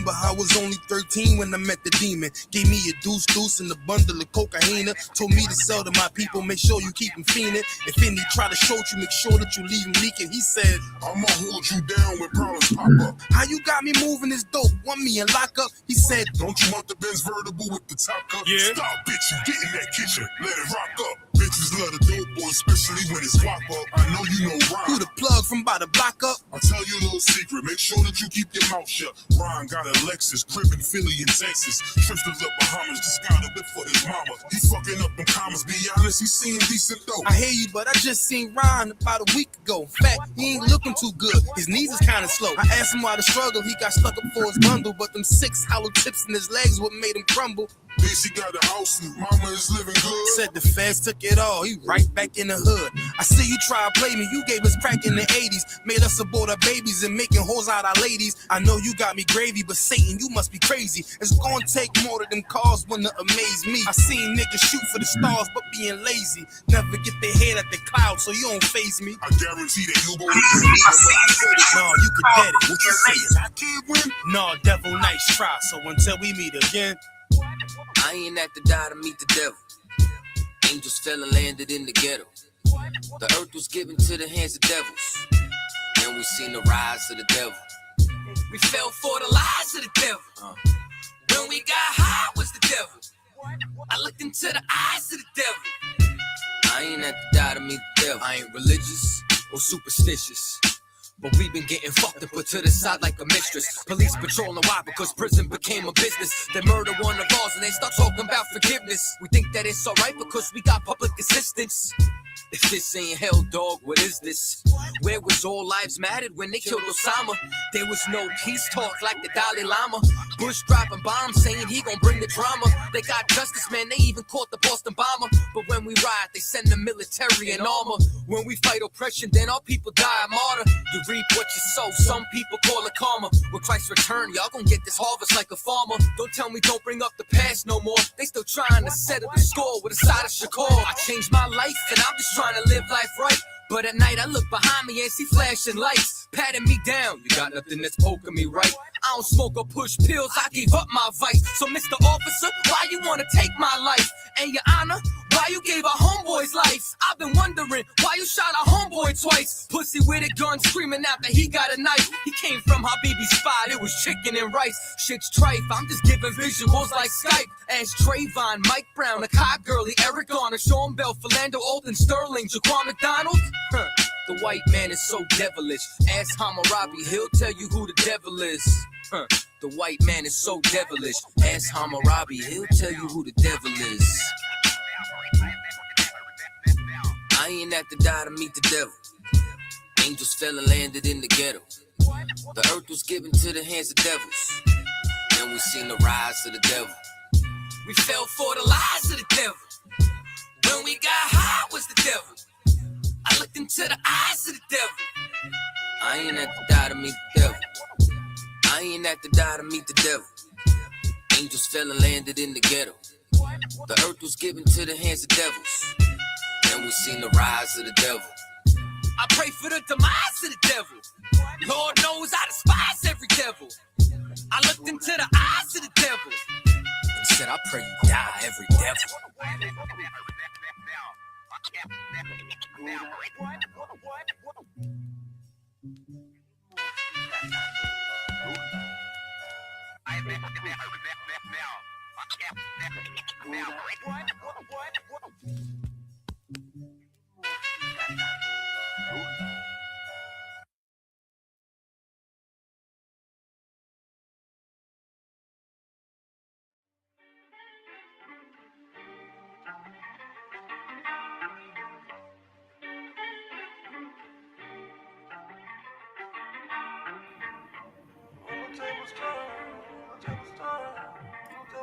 remember I was only 13 when I met the demon. Gave me a deuce and a bundle of cocaine. Told me to sell to my people, make sure you keep them fiending. If any try to shoot you, make sure that you leave him leaking. He said, I'ma hold you down when problems pop up. How you got me moving this dope? Want me in lockup? He said, don't you want the Benz vertible with the top cup? Yeah. Stop, bitch, you get in that kitchen, let it rock up. Bitches love the dope boy, especially when it's wop up. I know you know Ron. Who the plug from by the block up? I'll tell you a little secret, make sure that you keep your mouth shut. Ron got a Lexus, crib in Philly and Texas. Trips to the Bahamas, just got a bit for his mama. He fucking up them commas, be honest, he seeing decent though. I hear you, but I just seen Ron about a week ago. In fact, he ain't looking too good, his knees is kinda slow. I asked him why the struggle, he got stuck up for his bundle. But them 6 hollow tips in his legs what made him crumble. Bitch, he got a house and mama is living good. Said the feds took it all, he right back in the hood. I see you try to play me, you gave us crack in the 80s. Made us abort our babies and making hoes out our ladies. I know you got me gravy, but Satan, you must be crazy. It's gonna take more than them cars when to amaze me. I seen niggas shoot for the stars, but being lazy. Never get their head at the clouds, so you don't faze me. I guarantee that you gon' No, you could get it. What you say? I can't win? No, devil, nice try. So until we meet again, I ain't have to die to meet the devil. Angels fell and landed in the ghetto. The earth was given to the hands of devils. Then we seen the rise of the devil. We fell for the lies of the devil. When we got high was the devil. I looked into the eyes of the devil. I ain't have to die to meet the devil. I ain't religious or superstitious, but we've been getting fucked and put to the side like a mistress. Police patrolling why? Because prison became a business. They murder one of ours and they start talking about forgiveness. We think that it's alright because we got public assistance. If this ain't hell, dog, what is this? Where was all lives mattered when they killed Osama? There was no peace talk like the Dalai Lama. Bush dropping bombs saying he gon' bring the drama. They got justice, man, they even caught the Boston bomber. But when we ride, they send the military in armor. When we fight oppression, then our people die a martyr. You reap what you sow, some people call it karma. When Christ return, y'all gon' get this harvest like a farmer. Don't tell me don't bring up the past no more. They still trying to settle the score with a side of Shakur. I changed my life and I'm just trying to live life right. But at night I look behind me and see flashing lights, patting me down. You got nothing that's poking me right. I don't smoke or push pills, I gave up my vice. So Mr. Officer, why you wanna take my life? And your honor, why you gave our homeboy's life? I've been wondering why you shot our homeboy twice. Pussy with a gun screaming out that he got a knife. He came from Habibi's spot, it was chicken and rice. Shit's trife, I'm just giving visuals like Skype. Ask Trayvon, Mike Brown, Akai Gurley, Eric Garner, Sean Bell, Philando, Alden Sterling, Jaquan McDonald. The white man is so devilish. Ask Hammurabi, he'll tell you who the devil is. The white man is so devilish. Ask Hammurabi, he'll tell you who the devil is. I ain't have to die to meet the devil. Angels fell and landed in the ghetto. The earth was given to the hands of devils. Then we seen the rise of the devil. We fell for the lies of the devil. When we got high was the devil. I looked into the eyes of the devil. I ain't have to die to meet the devil. I ain't have to die to meet the devil. Angels fell and landed in the ghetto. The earth was given to the hands of devils. Then we seen the rise of the devil. I pray for the demise of the devil. Lord knows I despise every devil. I looked into the eyes of the devil and said, I pray you die, every devil.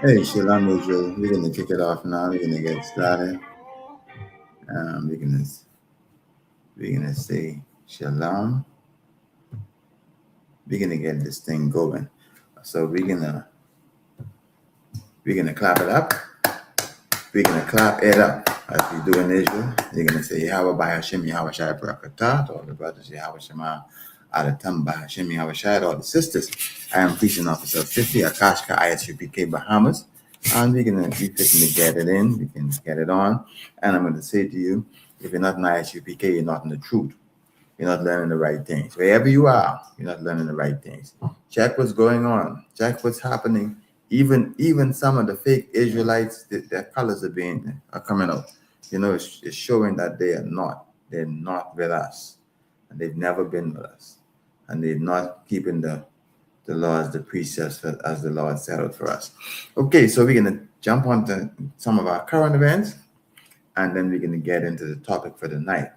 Hey, Shalom Israel. We're going to kick it off now. We're going to get started. We're going to say Shalom. We're going to get this thing going. So we're going to clap it up. We're going to clap it up as we do in Israel. You're going to say Yahweh by Hashem, Yahweh Shai Barakatah. All the brothers, Yahweh Shema Adatamba, Hashemi Hawashad, all the sisters. I am Fishing Officer 50, Akashka, ISUPK Bahamas. And we're going to be fitting to get it in. We can get it on. And I'm going to say to you, if you're not in ISUPK, you're not in the truth. You're not learning the right things. Wherever you are, you're not learning the right things. Check what's going on. Check what's happening. Even some of the fake Israelites, their colors are coming out. It's showing that they're not with us, and they've never been with us, and they're not keeping the laws, the precepts as the Lord set out for us. Okay, so we're gonna jump on to some of our current events, and then we're gonna get into the topic for the night.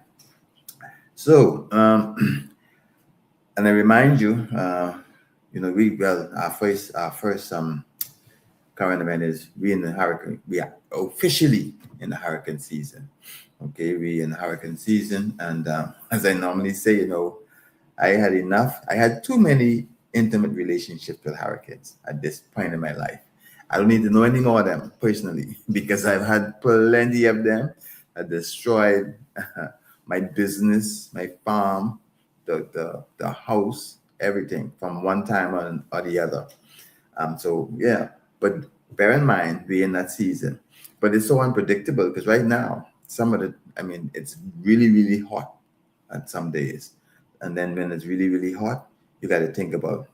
So, and I remind you, our first current event is we in the hurricane. We are officially in the hurricane season. Okay, we in the hurricane season, and as I normally say, I had enough. I had too many intimate relationships with hurricanes at this point in my life. I don't need to know any more of them personally because I've had plenty of them that destroyed my business, my farm, the house, everything from one time or the other. So yeah, but bear in mind we're in that season. But it's so unpredictable because right now, it's really, really hot at some days. And then when it's really, really hot, you got to think about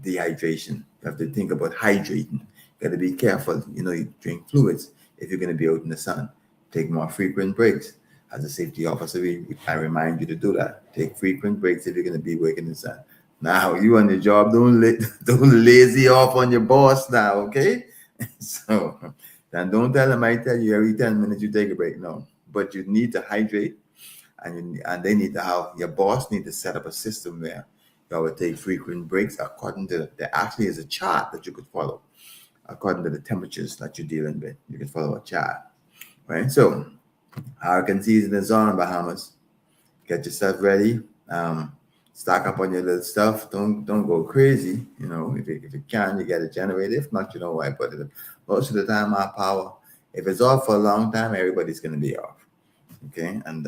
dehydration. You have to think about hydrating. You got to be careful. You drink fluids if you're going to be out in the sun. Take more frequent breaks. As a safety officer, I remind you to do that. Take frequent breaks if you're going to be working in the sun. Now, you on the job, don't lazy off on your boss now, okay? So, then don't tell them I tell you every 10 minutes you take a break. No, but you need to hydrate, and they need to have, your boss need to set up a system where you will take frequent breaks according to, there actually is a chart that you could follow according to the temperatures that you're dealing with. You can follow a chart, right? So, hurricane season is on, Bahamas. Get yourself ready. Stock up on your little stuff. Don't go crazy. If you can, you get a generator. If not, you know why. But most of the time, our power, if it's off for a long time, everybody's going to be off. Okay, and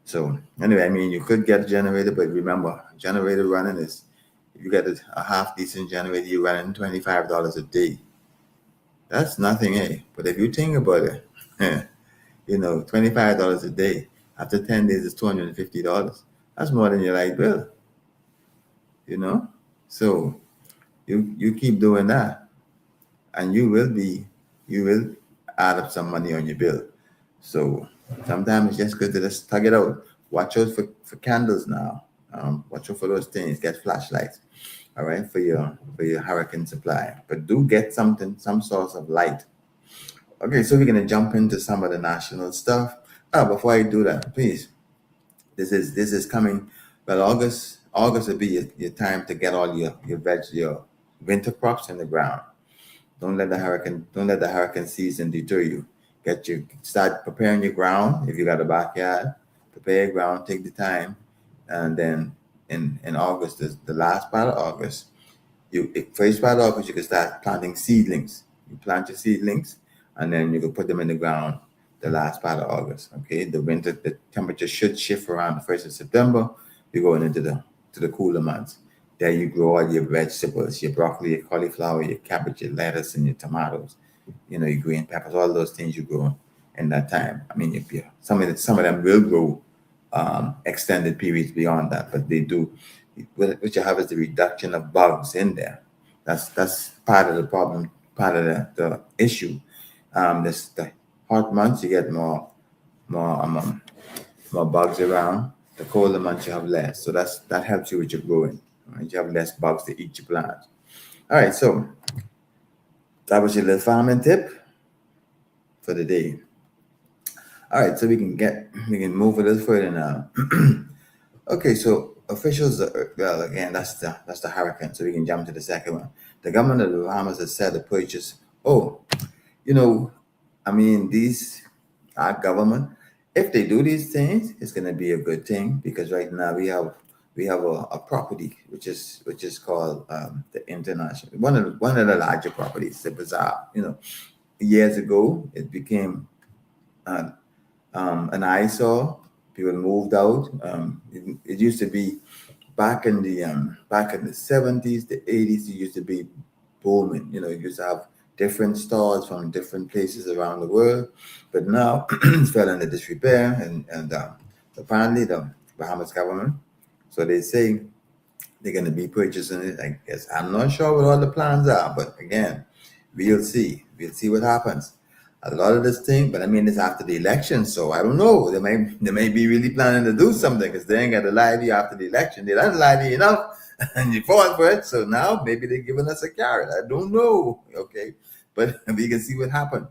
so anyway, you could get a generator, but remember, generator running is, if you get a half decent generator, you're running $25 a day. That's nothing, eh? But if you think about it, $25 a day. After 10 days, it's $250. That's more than your light bill. So you keep doing that, and you will add up some money on your bill. So sometimes it's just good to just tug it out. Watch out for candles now. Watch out for those things. Get flashlights, all right, for your hurricane supply. But do get some source of light. Okay, so we're gonna jump into some of the national stuff. Before I do that, please, this is coming. Well, August will be your time to get all your winter crops in the ground. Don't let the hurricane season deter you. Start preparing your ground. If you got a backyard, prepare your ground. Take the time, and then in August, the last part of August, first part of August, you can start planting seedlings. You plant your seedlings, and then you can put them in the ground the last part of August. Okay, the temperature should shift around the 1st of September. You're going into the cooler months. There you grow all your vegetables, your broccoli, your cauliflower, your cabbage, your lettuce, and your tomatoes. Your green peppers, all those things you grow in that time. Some of them will grow extended periods beyond that, but they do. What you have is the reduction of bugs in there. That's part of the problem, part of the issue. The hot months you get more bugs around. The colder months you have less. So that helps you with your growing. Right? You have less bugs to eat your plants. All right, so that was your little farming tip for the day. All right, so we can move a little further now. Okay, so officials, well, again, that's the hurricane. So we can jump to the second one. The government of the Bahamas has said to purchase. Our government, if they do these things, it's going to be a good thing, because right now we have a property which is called the International, one of the larger properties, the bazaar. Years ago it became an eyesore. People moved out. It used to be back in the 70s, the 80s, it used to be booming. You used to have different stores from different places around the world, but now it's fell into disrepair, and apparently the Bahamas government, so they say they're going to be purchasing it. I guess I'm not sure what all the plans are, but again, we'll see. We'll see what happens. A lot of this thing, but I mean, it's after the election, so I don't know. They may be really planning to do something because they ain't got to lie to you after the election. They don't lie to you enough, and you fought for it. So now maybe they're giving us a carrot. I don't know. Okay, but we can see what happened.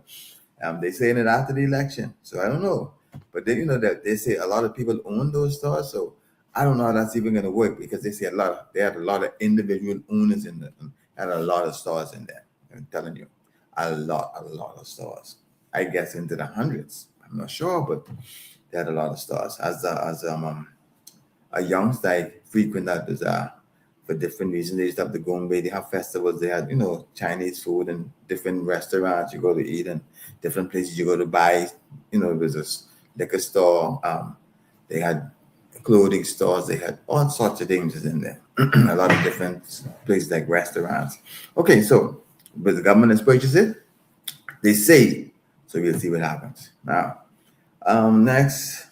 They saying it after the election, so I don't know. But then that they say a lot of people own those stores, so I don't know how that's even going to work because they say they had a lot of individual owners in there and had a lot of stores in there. I'm telling you, a lot of stores. I guess into the hundreds. I'm not sure, but they had a lot of stores. As a youngster, I frequent that bazaar for different reasons. They used to have the Gombe, they have festivals, they had, Chinese food and different restaurants you go to eat and different places you go to buy. There's this liquor store. They had clothing stores, they had all sorts of things in there. A lot of different places like restaurants. Okay, so but the government has purchased it. They say, so we'll see what happens. Now, next,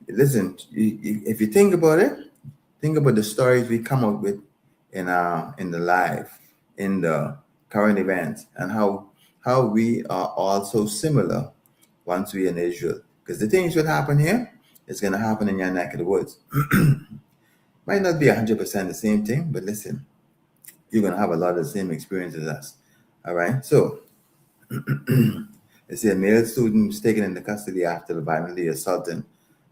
listen, if you think about it, think about the stories we come up with in the life, in the current events, and how we are all so similar once we're in Israel. Because the things that happen here is going to happen in your neck of the woods. Might not be 100% the same thing, but listen, you're going to have a lot of the same experience as us. All right, so they say a male student was taken into custody after violently assaulting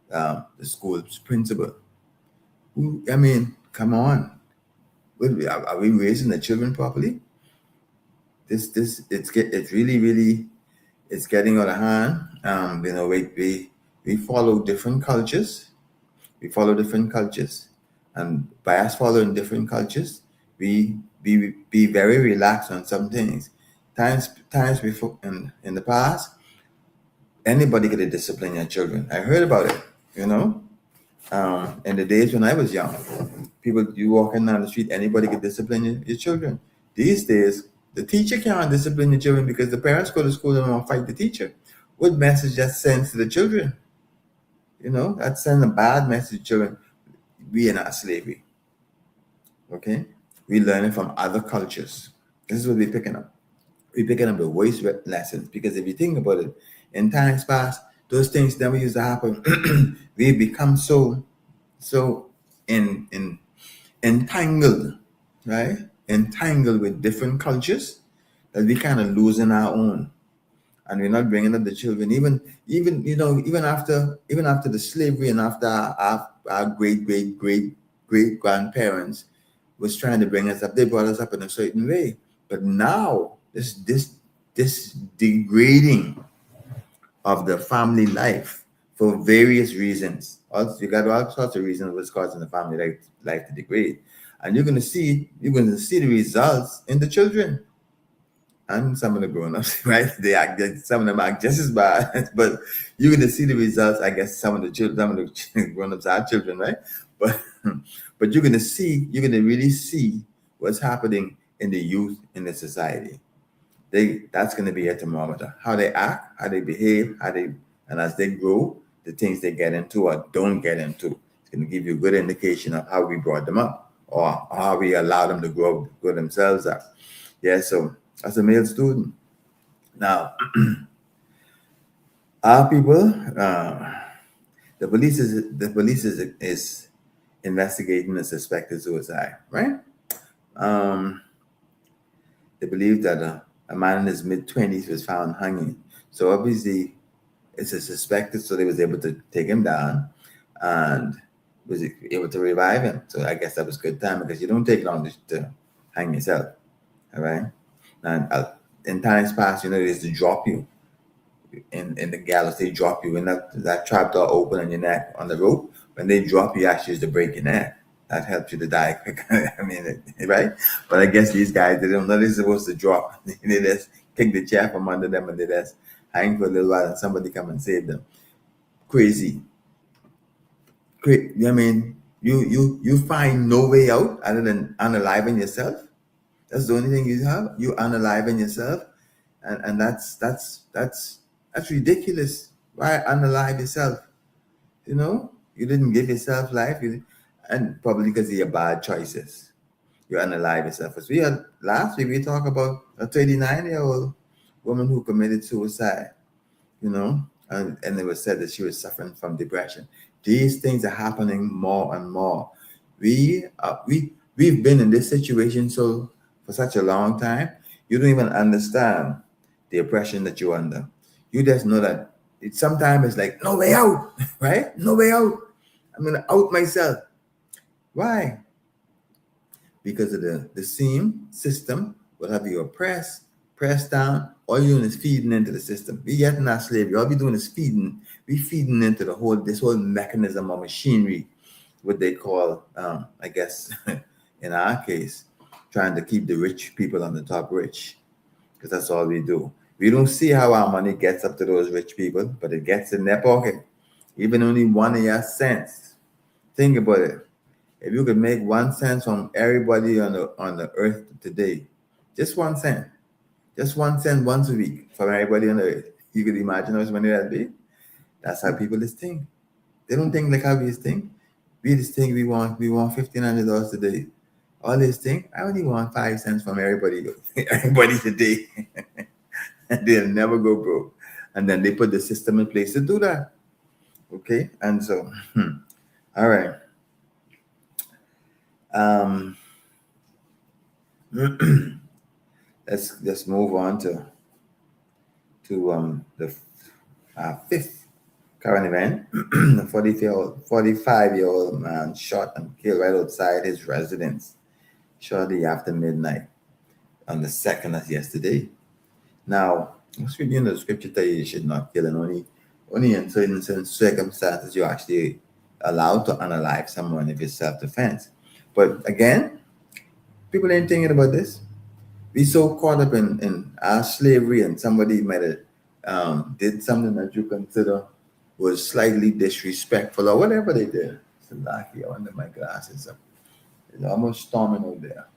the school's principal. I mean, come on. Are we raising the children properly? It's really it's getting out of hand. We follow different cultures. We follow different cultures, and by us following different cultures, we be very relaxed on some things. Times before in the past, anybody could discipline your children. I heard about it. In the days when I was young, you walking down the street, anybody could discipline your children. These days, the teacher can't discipline the children because the parents go to school and want to fight the teacher. What message that sends to the children? That sends a bad message to children. We are not slavery. Okay? We learning from other cultures. This is what we're picking up. We're picking up the voice lessons because if you think about it, in times past, those things never used to happen. We've become so entangled, right? Entangled with different cultures that we kind of losing our own, and we're not bringing up the children. Even after the slavery and after our great grandparents was trying to bring us up, they brought us up in a certain way. But now this degrading of the family life for various reasons. Also, you got all sorts of reasons what's causing the family life to degrade. And you're gonna see the results in the children and some of the grown-ups, right? Some of them act just as bad, but you're gonna see the results. I guess some of the grown-ups are children, right? But you're gonna really see what's happening in the youth in the society. That's going to be a thermometer. How they act, how they behave, and as they grow, the things they get into or don't get into. It's going to give you a good indication of how we brought them up or how we allow them to grow themselves up. Yeah, so as a male student, now our people, the police is investigating a suspected suicide, right? They believe that a man in his mid-20s was found hanging. So obviously, it's a suspected, so they was able to take him down and was able to revive him. So I guess that was good time because you don't take long to hang yourself, all right? And in times past, they used to drop you in the gallows. They drop you when that trap door open on your neck on the rope. When they drop you, actually used to break your neck. That helps you to die quick. I mean, right? But I guess these guys, they don't know they're supposed to drop. They just kick the chair from under them and they just hang for a little while and somebody come and save them. Crazy. I mean, You find no way out other than unaliving yourself. That's the only thing you have. You unaliving yourself, and that's ridiculous. Why unalive yourself? You know, you didn't give yourself life, and probably because of your bad choices, you unalive yourself. As we had last week, we talked about a 39-year-old woman who committed suicide. You know, and it was said that she was suffering from depression. These things are happening more and more. We've been in this situation so for such a long time. You don't even understand the oppression that you're under. You just know that sometimes it's like no way out, right? No way out. I'm gonna out myself. Why? Because of the same system will have you oppressed, pressed down. All you're doing is feeding into the system. We getting that slavery. All we doing is feeding. We feeding into this whole mechanism or machinery, what they call, I guess, in our case, trying to keep the rich people on the top rich, because that's all we do. We don't see how our money gets up to those rich people, but it gets in their pocket. Even only 1 of your cents. Think about it. If you could make 1 cent from everybody on the earth today, just 1 cent, just 1 cent once a week from everybody on the earth, you could imagine how much money that'd be. That's how people just think. They don't think like how we just think. We just think we want $1,500 today. All this think, I only want 5 cents from everybody today. And they'll never go broke. And then they put the system in place to do that. Okay, and so, all right. Let's move on to the fifth current event. A 45-year-old man shot and killed right outside his residence shortly after midnight on the 2nd of yesterday. Now, the scripture tell you should not kill, and only in certain circumstances you're actually allowed to unalive someone if it's self-defense. But again, people ain't thinking about this. We so caught up in our slavery, and somebody might have did something that you consider was slightly disrespectful or whatever they did. It's lucky I under my glasses. It's almost storming out there.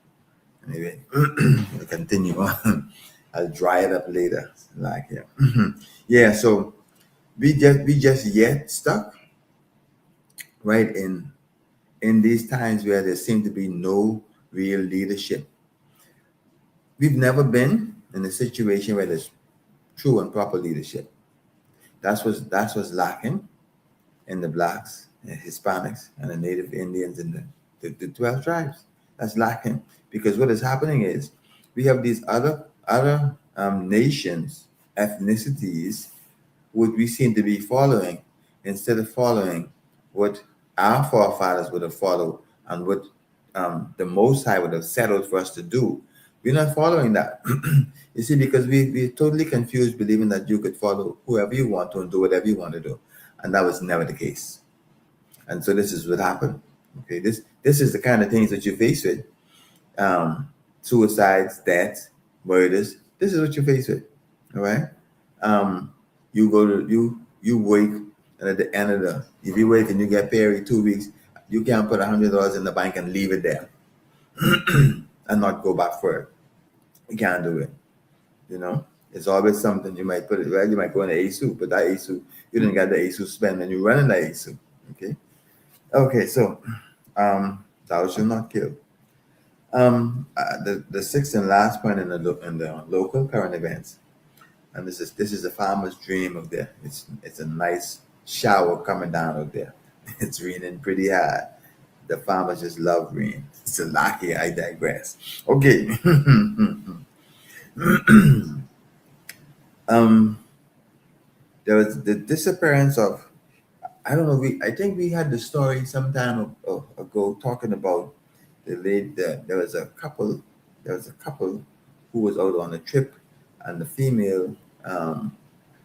Anyway, we'll continue on. I'll dry it up later. Like here. Yeah, so we just yet stuck right in these times where there seems to be no real leadership. We've never been in a situation where there's true and proper leadership. That's what's lacking in the blacks, and Hispanics, and the Native Indians in the 12 tribes. That's lacking, because what is happening is we have these other nations, ethnicities, which we seem to be following instead of following what our forefathers would have followed and what the Most High would have settled for us to do. We're not following that. You see, because we're totally confused, believing that you could follow whoever you want to and do whatever you want to do. And that was never the case. And so this is what happened. Okay, this is the kind of things that you face with. Suicides, deaths, murders. This is what you face with. All right. You wake, and at the end of if you wake and you get paid every 2 weeks, you can't put $100 in the bank and leave it there and not go back for it. You can't do it. You know, it's always something you might put it. Well, you might go in the ASU, but that ASU, you didn't get the ASU spend, and you run in the ASU. Okay. So, thou shalt not kill. The sixth and last point in the local current events, and this is a farmer's dream of there. It's a nice shower coming down out there. It's raining pretty hard. The farmers just love rain. It's a lucky. I digress. Okay. There was the disappearance of, I don't know. I think we had the story some time ago talking about there was a couple who was out on a trip, and the female,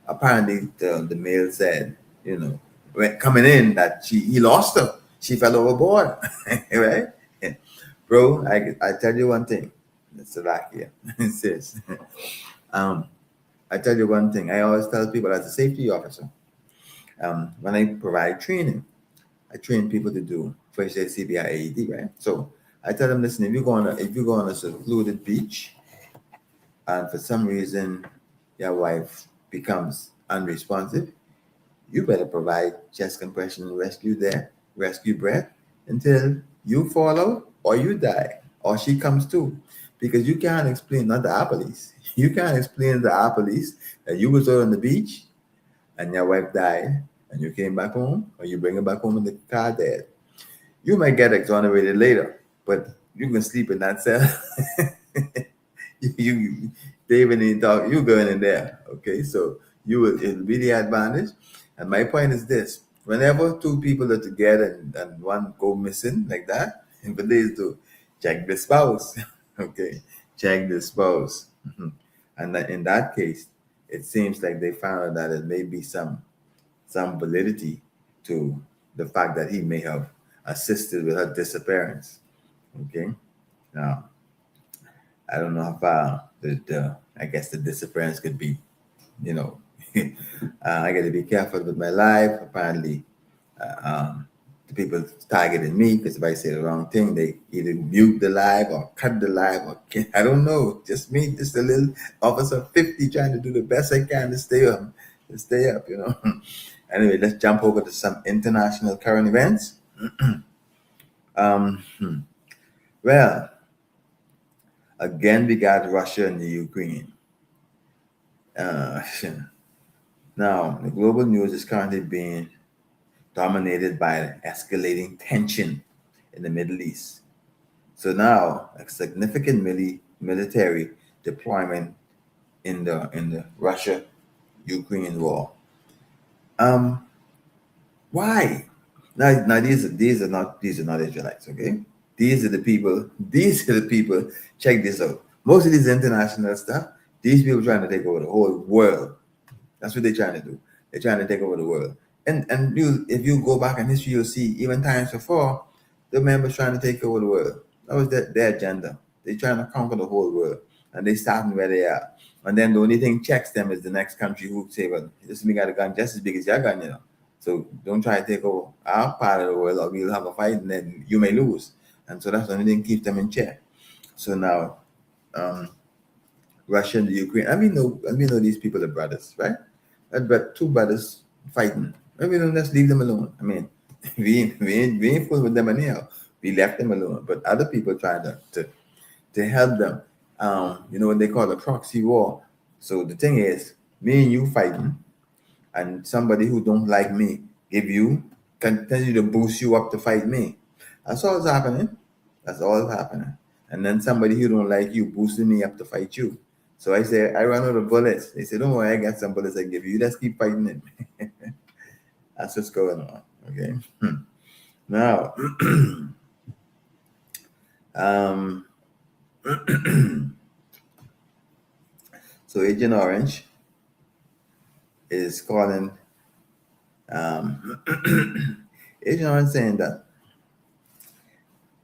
apparently the male said, when coming in, that he lost her. She fell overboard, right? Bro, I tell you one thing, Slovakia, sis. I tell you one thing. I always tell people as a safety officer, when I provide training, I train people to do first aid, CPR, AED, right? So I tell them, listen, if you go on a secluded beach, and for some reason your wife becomes unresponsive, you better provide chest compression rescue there, rescue breath until you fall out or you die or she comes to. Because you can't explain, not the police, you can't explain to the police that you was out on the beach and your wife died and you came back home or you bring her back home in the car dead. You might get exonerated later, but you can sleep in that cell. you David ain't talk, you going in there. Okay, so it'll be the advantage. And my point is this: whenever two people are together and one go missing like that, and police do check the spouse. Okay, check the spouse. Mhm. And in that case, it seems like they found out that it may be some validity to the fact that he may have assisted with her disappearance. Okay, now I don't know how far I guess the disappearance could be, you know. I got to be careful with my life. Apparently, the people targeting me because if I say the wrong thing, they either mute the live or cut the live or I don't know. Just me, just a little officer 50 trying to do the best I can to stay up, you know. Anyway, let's jump over to some international current events. Hmm. Well, again, we got Russia and the Ukraine. Uh, Now, the global news is currently being dominated by escalating tension in the Middle East. So now, a significant military deployment in the Russia-Ukraine war. Um, why? Now these are not Israelites, okay? These are the people. These are the people. Check this out. Most of these international stuff. These people trying to take over the whole world. That's what they're trying to do. They're trying to take over the world. And if you go back in history, you'll see even times before, the members trying to take over the world. That was their agenda. They're trying to conquer the whole world. And they starting where they are. And then the only thing checks them is the next country who say, well, this me got a gun just as big as your gun, you know. So don't try to take over our part of the world or we'll have a fight and then you may lose. And so that's the only thing keeps them in check. So now um, Russia and the Ukraine. I mean, know these people are brothers, right? But two brothers fighting. I mean, let's leave them alone. I mean, we ain't fooling with them anyhow. We left them alone. But other people trying to help them. You know what they call a proxy war. So the thing is, me and you fighting, and somebody who don't like me continue to boost you up to fight me. That's all that's happening. That's all that's happening. And then somebody who don't like you boosting me up to fight you. So I say, I run out of bullets. They say, don't worry, I got some bullets I give you. You just keep fighting it. That's what's going on. Okay. Now, um, so Agent Orange is calling Agent Orange saying that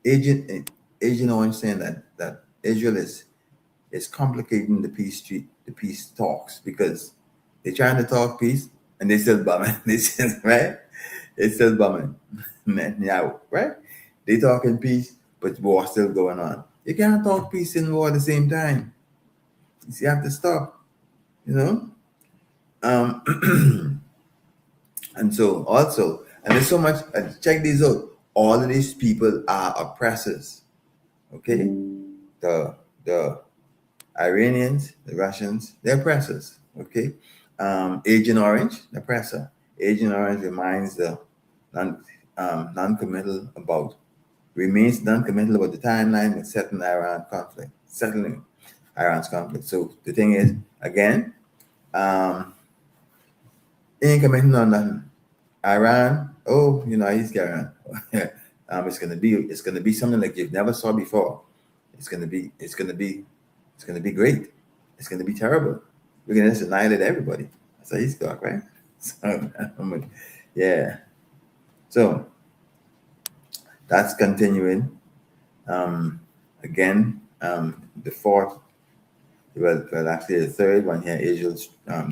Agent Orange saying that Israel is complicating the peace talks because they're trying to talk peace and they still bombing. They still right. They still bombing. Netanyahu, right? They talking peace, but war still going on. You can't talk peace and war at the same time. You have to stop. You know. And so also, and there's so much. Check these out. All of these people are oppressors. Okay, the Iranians, the Russians, they're oppressors. Okay, Agent Orange, the oppressor. Agent Orange reminds the non, non-committal about remains non-committal about the timeline of settling Iran's conflict. So the thing is, again, um, he ain't committing on nothing. Iran, oh, he's Iran. It's gonna be something like you've never saw before. It's gonna be great. It's gonna be terrible. We're gonna just annihilate everybody. That's how he's talk, right? So, yeah. So that's continuing. Again, the fourth, well, actually the third one here, Israel.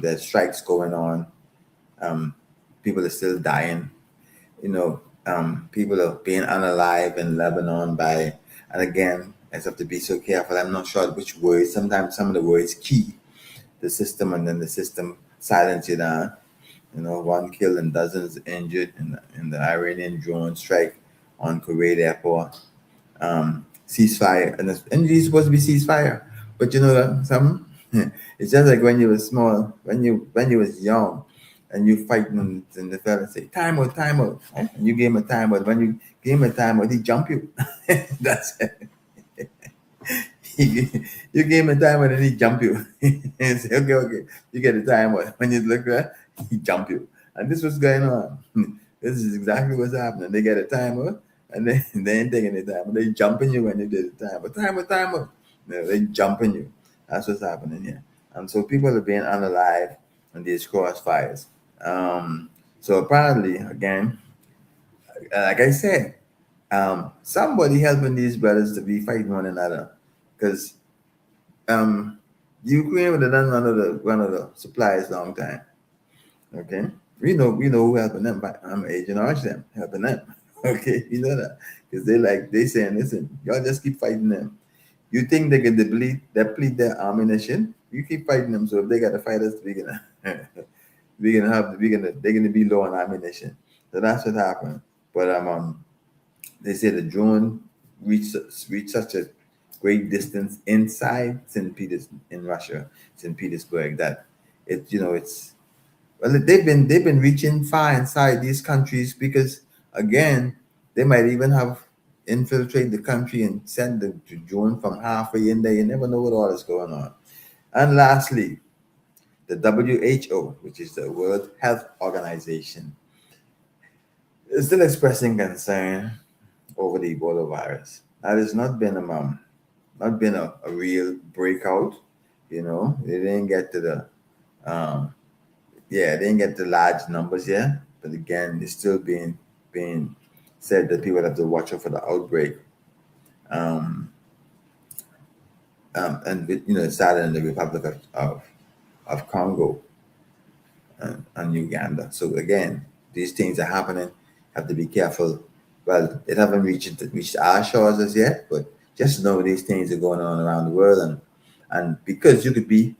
There's strikes going on. People are still dying. You know, people are being unalive in Lebanon by, and again, I just have to be so careful. I'm not sure which words. Sometimes some of the words key the system, and then the system silence you down. You know, one killed and dozens injured in the Iranian drone strike on Kuwait airport. Ceasefire, and it's supposed to be ceasefire, but you know some. It's just like when you were small, when you was young, and you fighting, and the fella say time out, time out, and you gave him a time out. When you gave him a time out, he jump you. That's it. You gave him a time out and he jump you. And say, okay, okay, you get a time out. When you look at, he jump you, and this was going on. This is exactly what's happening. They get a time out, and they ain't taking the time, but they jumping you when you did the time. But time out. No, they jumping you. That's what's happening here. And so people are being unalive in these crossfires. So apparently, again, like I said, somebody helping these brothers to be fighting one another, because Ukraine would have done one of the supplies long time. Okay, we know who helping them, but I'm Agent Orange them helping them. Okay, you know that, because they saying, listen, y'all just keep fighting them. You think they can deplete their ammunition? You keep fighting them. So if they got to fight us, they're gonna be low on ammunition. So that's what happened. But they say the drone reached such a great distance inside St. Peters in Russia, St. Petersburg, that it's well, they've been reaching far inside these countries, because again, they might even have infiltrate the country and send the drone from halfway in there. You never know what all is going on. And lastly, the WHO, which is the World Health Organization, is still expressing concern over the Ebola virus. That has not been a real breakout. They didn't get to the they didn't get the large numbers yet. But again, it's still being said that people have to watch out for the outbreak. And it started in the Republic of Congo and Uganda. So again, these things are happening. Have to be careful. Well, it haven't reached our shores as yet, but just know these things are going on around the world, and because you could be,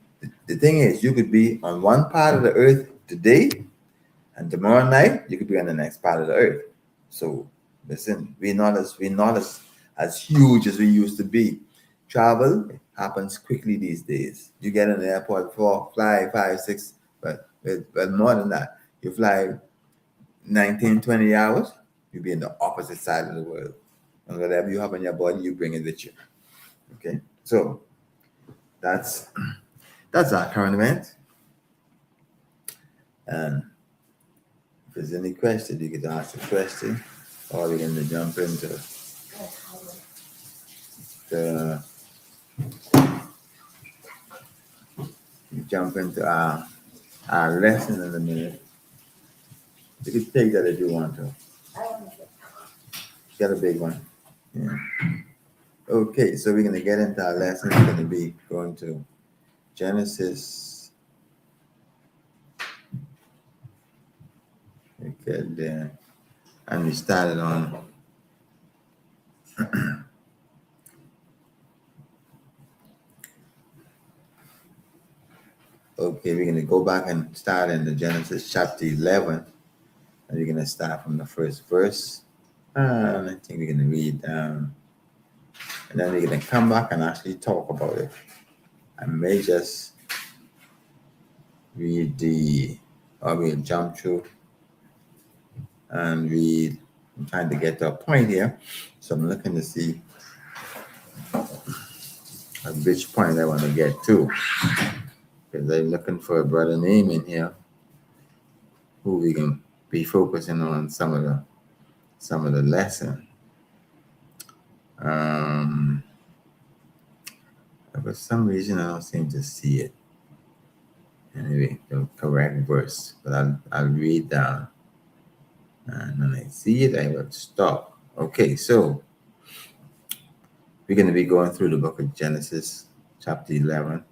the thing is, you could be on one part of the earth today, and tomorrow night you could be on the next part of the earth. So listen, we're not as huge as we used to be. Travel happens quickly these days. You get in the airport for fly 5, 6, but more than that. You fly 19, 20 hours, you'll be in the opposite side of the world. And whatever you have in your body, you bring it with you. Okay, so that's our current event. And if there's any question, you can ask a question, or we're going to jump into our lesson in a minute. You can take that if you want to. Got a big one. Yeah. Okay, so we're going to get into our lesson. We're going to be going to Genesis. Okay, there. And we started on okay, we're going to go back and start in the Genesis chapter 11. And we're going to start from the first verse. And I think we're going to read down. And then we're going to come back and actually talk about it. I may just read or we'll jump through and read. I'm trying to get to a point here. So I'm looking to see at which point I want to get to. Because I'm looking for a brother name in here who we can be focusing on some of the lesson. For some reason I don't seem to see it. Anyway, the correct verse, but I'll read down, and when I see it, I will stop. Okay, so we're going to be going through the book of Genesis, chapter 11,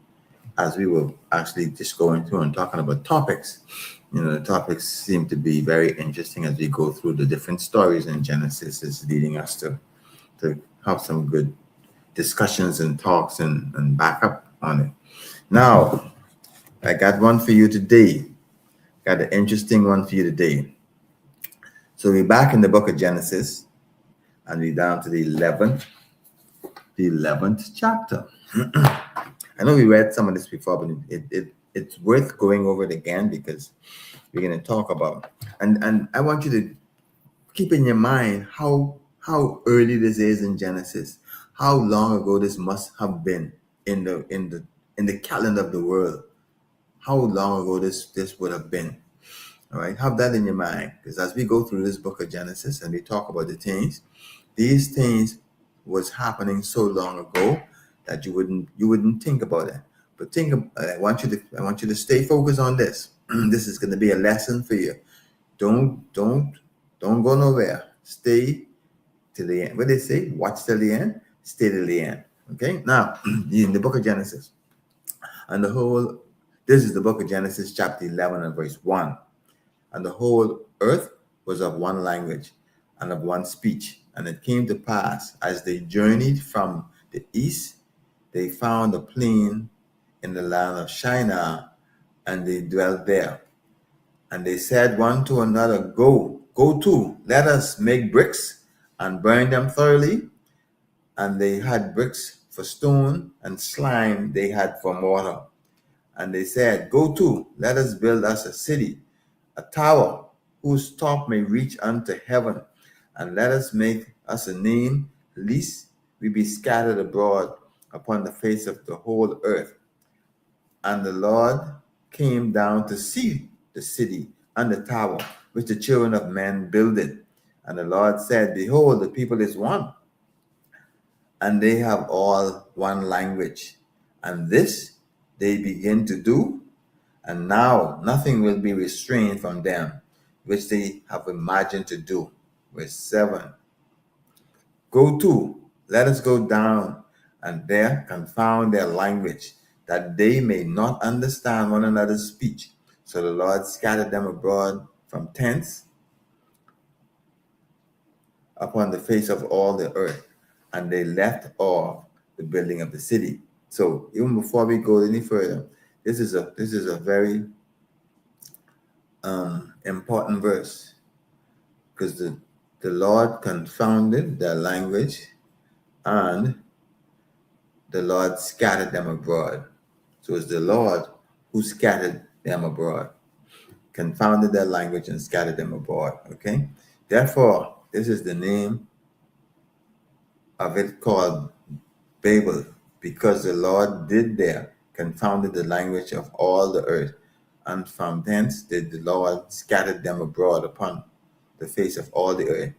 as we were actually just going through and talking about topics. The topics seem to be very interesting as we go through the different stories in Genesis. Is leading us to have some good discussions and talks and back up on it. Now, I got one for you today. Got an interesting one for you today. So we're back in the book of Genesis, and we're down to the 11th chapter. I know we read some of this before, but it's worth going over it again because we're going to talk about. And I want you to keep in your mind how early this is in Genesis. How long ago this must have been in the calendar of the world. How long ago this would have been. All right, have that in your mind, because as we go through this book of Genesis and we talk about the things, these things was happening so long ago that you wouldn't think about it. But I want you to stay focused on this. This is going to be a lesson for you. Don't go nowhere. Stay to the end. What they say? Watch till the end. Stay till the end. Okay. Now, in the book of Genesis, and this is the book of Genesis, chapter 11 and verse 1. And the whole earth was of one language and of one speech. And it came to pass, as they journeyed from the east, they found a plain in the land of Shinar, and they dwelt there. And they said one to another, Go to, let us make bricks and burn them thoroughly. And they had bricks for stone, and slime they had for mortar. And they said, Go to, let us build us a city, a tower whose top may reach unto heaven, and let us make us a name, lest we be scattered abroad upon the face of the whole earth. And the Lord came down to see the city and the tower which the children of men builded. And the Lord said, Behold, the people is one, and they have all one language. And this they begin to do, and now nothing will be restrained from them, which they have imagined to do. Verse 7. Go to, let us go down, and there confound their language, that they may not understand one another's speech. So the Lord scattered them abroad from thence upon the face of all the earth, and they left off the building of the city. So even before we go any further, this is a very important verse, because the Lord confounded their language, and the Lord scattered them abroad. So it's the Lord who scattered them abroad, confounded their language and scattered them abroad. Okay. Therefore, this is the name of it called Bable, because the Lord did there confounded the language of all the earth, and from thence did the Lord scattered them abroad upon the face of all the earth.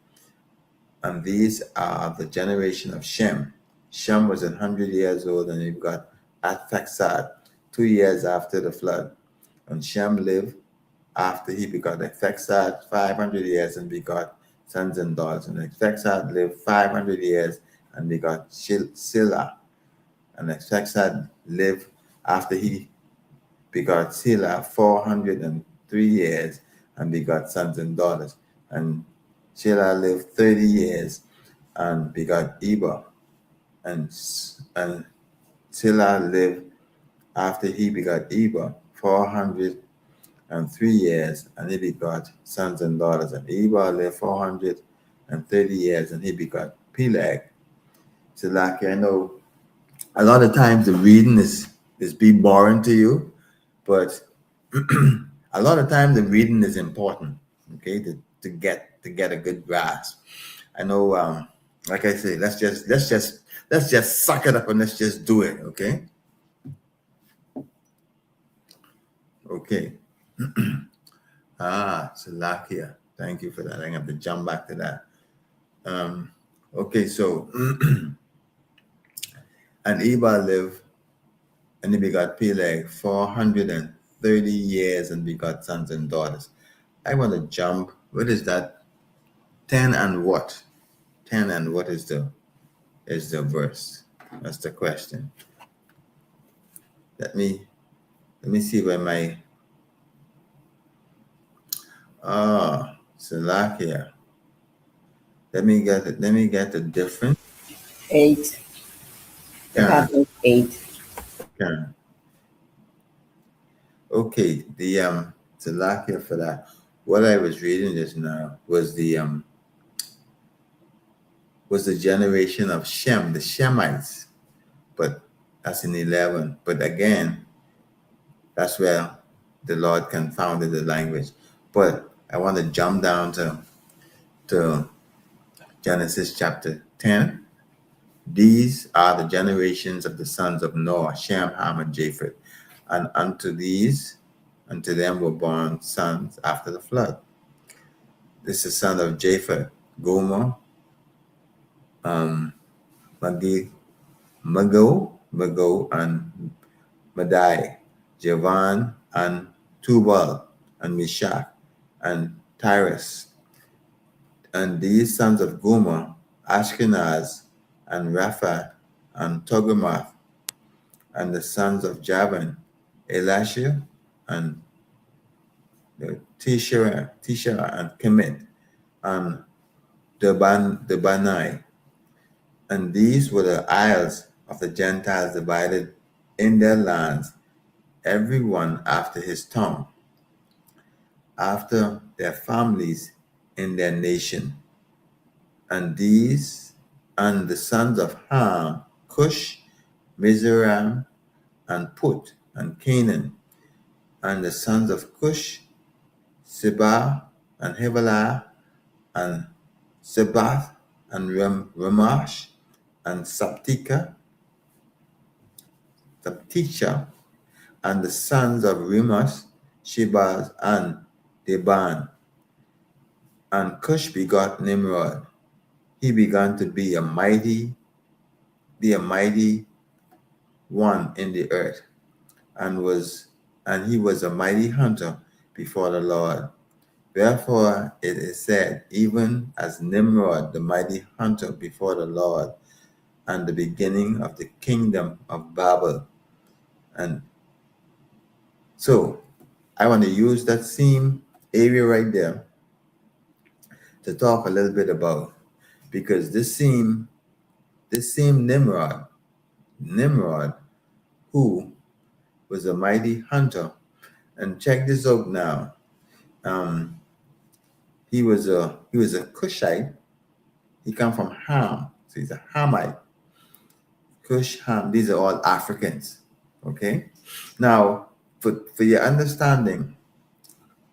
And these are the generation of Shem. Shem was 100 years old, and he got Arphaxad 2 years after the flood. And Shem lived after he begot Arphaxad 500 years and begot sons and daughters. And Arphaxad lived 500 years and begot Sila. And Arphaxad lived after he begot Sila 403 years and begot sons and daughters. And Sila lived 30 years and begot Eber. And Sila lived after he begot Eber 403 years, and he begot sons and daughters. And Eber lived 430 years, and he begot Peleg. So like, I know a lot of times the reading is be boring to you, but a lot of times the reading is important, okay, to get a good grasp. I know, like I say, let's just suck it up and let's just do it, okay? Okay. Salakia. Thank you for that. I have to jump back to that. Okay, so and Eber lived, and he begot Peleg 430 years and begot sons and daughters. I want to jump. What is that? 10 and what? 10 and what is the verse? That's the question. Let me see where my Salakia. Let me get the difference. 8. The Can, heart is 8. can. Okay, the Salakia for that. What I was reading just now was the generation of Shem, the Shemites, but that's in 11. But again, that's where the Lord confounded the language. But I want to jump down to Genesis chapter 10. These are the generations of the sons of Noah, Shem, Ham, and Japheth. And unto them were born sons after the flood. This is the son of Japheth, Gomer, Mago, and Madai, Javan, and Tubal, and Meshach, and Tyrus. And these sons of Gomer, Ashkenaz, and Rapha, and Togarmah, and the sons of Javan, Elisha, and Tishara, and Kemet, and Debanai. And these were the isles of the Gentiles divided in their lands, every one after his tongue, after their families in their nation. And these and the sons of Ham, Cush, Mizraim, and Put, and Canaan. And the sons of Cush, Seba, and Havilah, and Sebath, and Ramash, and Saptika, and the sons of Rimas, Shebaz, and Deban. And Cush begot Nimrod. He began to be a mighty one in the earth, and he was a mighty hunter before the Lord. Therefore it is said, even as Nimrod, the mighty hunter before the Lord, and the beginning of the kingdom of Babel. And so I want to use that same area right there to talk a little bit about, because this same Nimrod, who was a mighty hunter, and check this out now. He was a Cushite. He come from Ham, so he's a Hamite. Cush, Ham, these are all Africans. Okay, now for your understanding,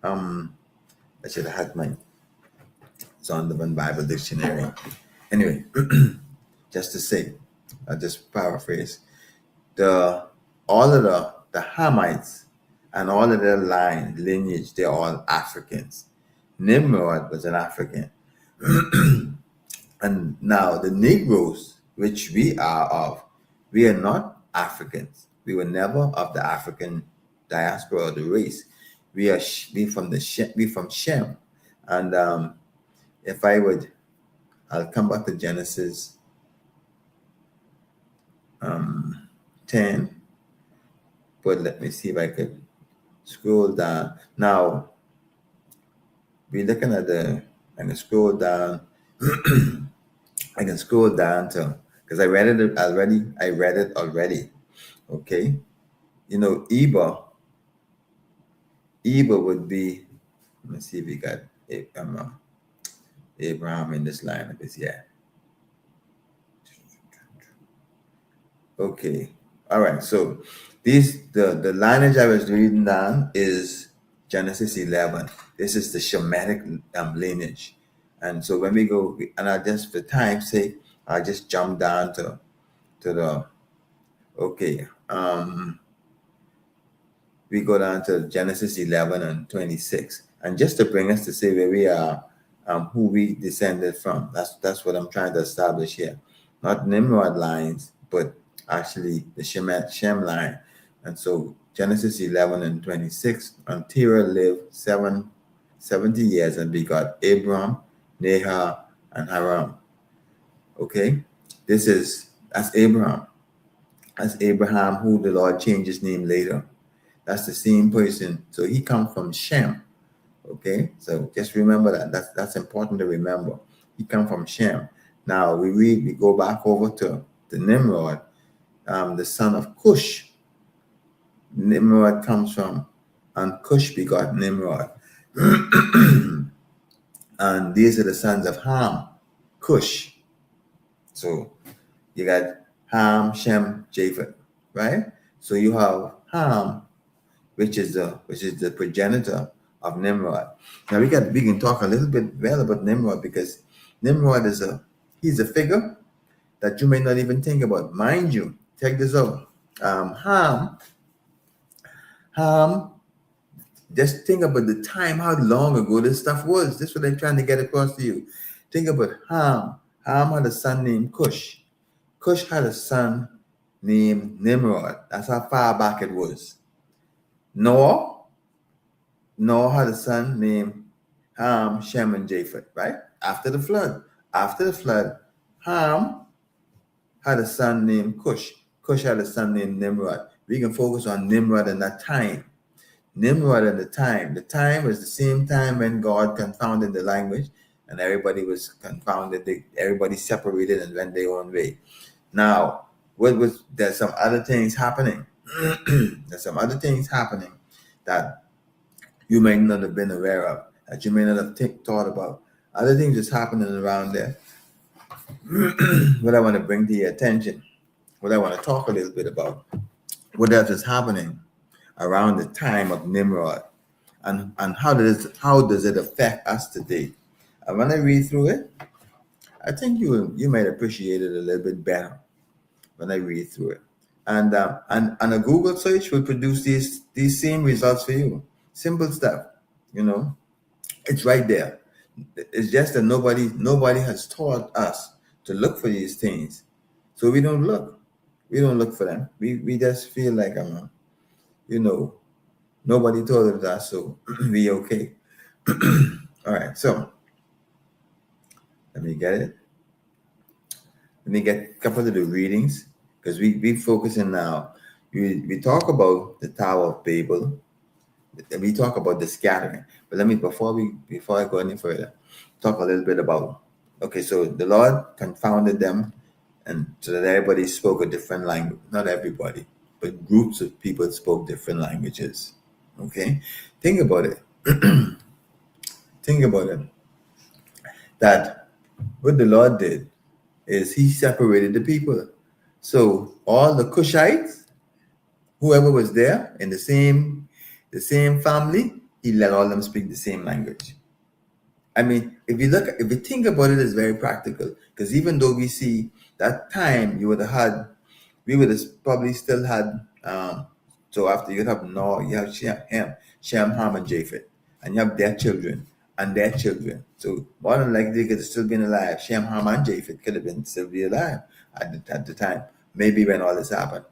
I should have had my Zondervan Bible Dictionary. Anyway, just to say, I'll just paraphrase. All of the Hamites and all of their lineage, they're all Africans. Nimrod was an African. And now the Negroes, which we are not Africans. We were never of the African diaspora or the race. We from Shem. And if I'll come back to Genesis 10. But let me see if I could scroll down. Now, we're looking at I can scroll down. I can scroll down to, because I read it already. Okay. You know, Eber would be, let me see if we got Abraham in this line of this. Yeah. Okay. All right. So the lineage I was reading down is Genesis 11. This is the Shemitic lineage. And so when we go, and I just, for time's sake, I just jump down to the, okay. We go down to Genesis 11 and 26. And just to bring us to say where we are, who we descended from. That's what I'm trying to establish here. Not Nimrod lines, but actually the Shem line. And so Genesis 11 and 26, and Terah lived 70 years and begot Abram, Nahor, and Haran. Okay, that's Abraham. That's Abraham, who the Lord changed his name later. That's the same person. So he comes from Shem. Okay, so just remember that. That's important to remember. He come from Shem. Now we go back over to Nimrod, the son of Cush. Nimrod comes from, and Cush begot Nimrod. And these are the sons of Ham, Cush. So you got Ham, Shem, Japheth, right? So you have Ham, which is the progenitor of Nimrod. Now we can talk a little bit well about Nimrod, because Nimrod he's a figure that you may not even think about. Mind you, check this out. Ham, just think about the time, how long ago this stuff was. This is what I'm trying to get across to you. Think about Ham. Ham had a son named Cush. Cush had a son named Nimrod. That's how far back it was. Noah had a son named Ham, Shem, and Japheth, right? After the flood. After the flood, Ham had a son named Cush. Cush had a son named Nimrod. We can focus on Nimrod in that time. Nimrod and the time. The time was the same time when God confounded the language, and everybody was confounded. Everybody separated and went their own way. Now, there's some other things happening. There's some other things happening that you may not have been aware of, that you may not have thought about. Other things that's happening around there. What I want to bring to your attention, what I want to talk a little bit about, what else is happening around the time of Nimrod, and how does it affect us today? And when I read through it, I think you might appreciate it a little bit better when I read through it. And a Google search will produce these same results for you. Simple stuff, it's right there. It's just that nobody has taught us to look for these things, so we don't look. We don't look for them. We just feel like nobody told us that, so we okay. All right, so let me get it. Let me get a couple of the readings, because we focusing now. We talk about the Tower of Babel. We talk about the scattering. But let me, before I go any further, talk a little bit about, okay, so the Lord confounded them, and so that everybody spoke a different language. Not everybody, but groups of people spoke different languages. Okay? Think about it. Think about it. That what the Lord did is he separated the people. So all the Cushites, whoever was there in the same family, he let all them speak the same language. I mean, if you think about it, it's very practical, because even though we see that time, we would have probably still had, so after you have Noah, you have Shem, Ham, and Japheth, and you have their children and their children. So more than likely, they could have still been alive. Shem, Ham, and Japheth could have been still be alive at the time, maybe when all this happened.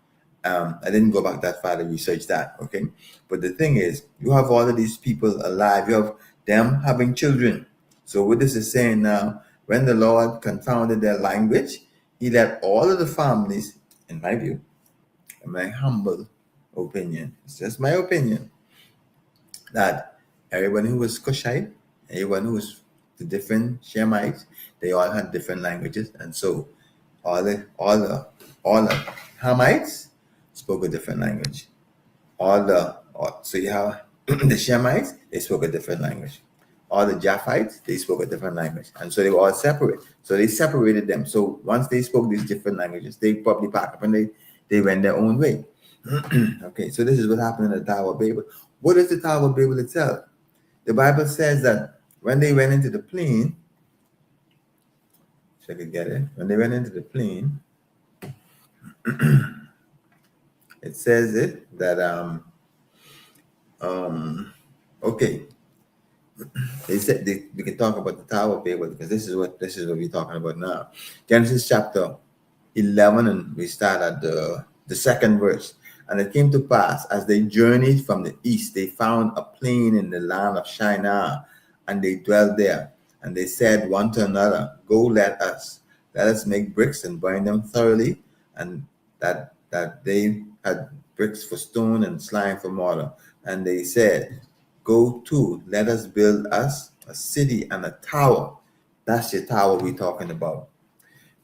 I didn't go back that far to research that, okay? But the thing is, you have all of these people alive. You have them having children. So what this is saying now, when the Lord confounded their language, he let all of the families, in my view, in my humble opinion, it's just my opinion, that everyone who was Cushite, everyone who was the different Shemites, they all had different languages. And so all the Hamites spoke a different language. So you have the Shemites, they spoke a different language. All the Japhites, they spoke a different language. And so they were all separate. So they separated them. So once they spoke these different languages, they probably packed up and they went their own way. Okay, so this is what happened in the Tower of Babel. What is the Tower of Babel itself? The Bible says that when they went into the plain, if I could get it, when they went into the plain, it says that okay. They said we can talk about the Tower of Babel, because this is what we're talking about now. Genesis chapter 11, and we start at the second verse. And it came to pass, as they journeyed from the east, they found a plain in the land of Shinar, and they dwelt there. And they said one to another, Go, let us make bricks and burn them thoroughly. And that they had bricks for stone and slime for mortar. And they said, Go to, let us build us a city and a tower. That's the tower we're talking about.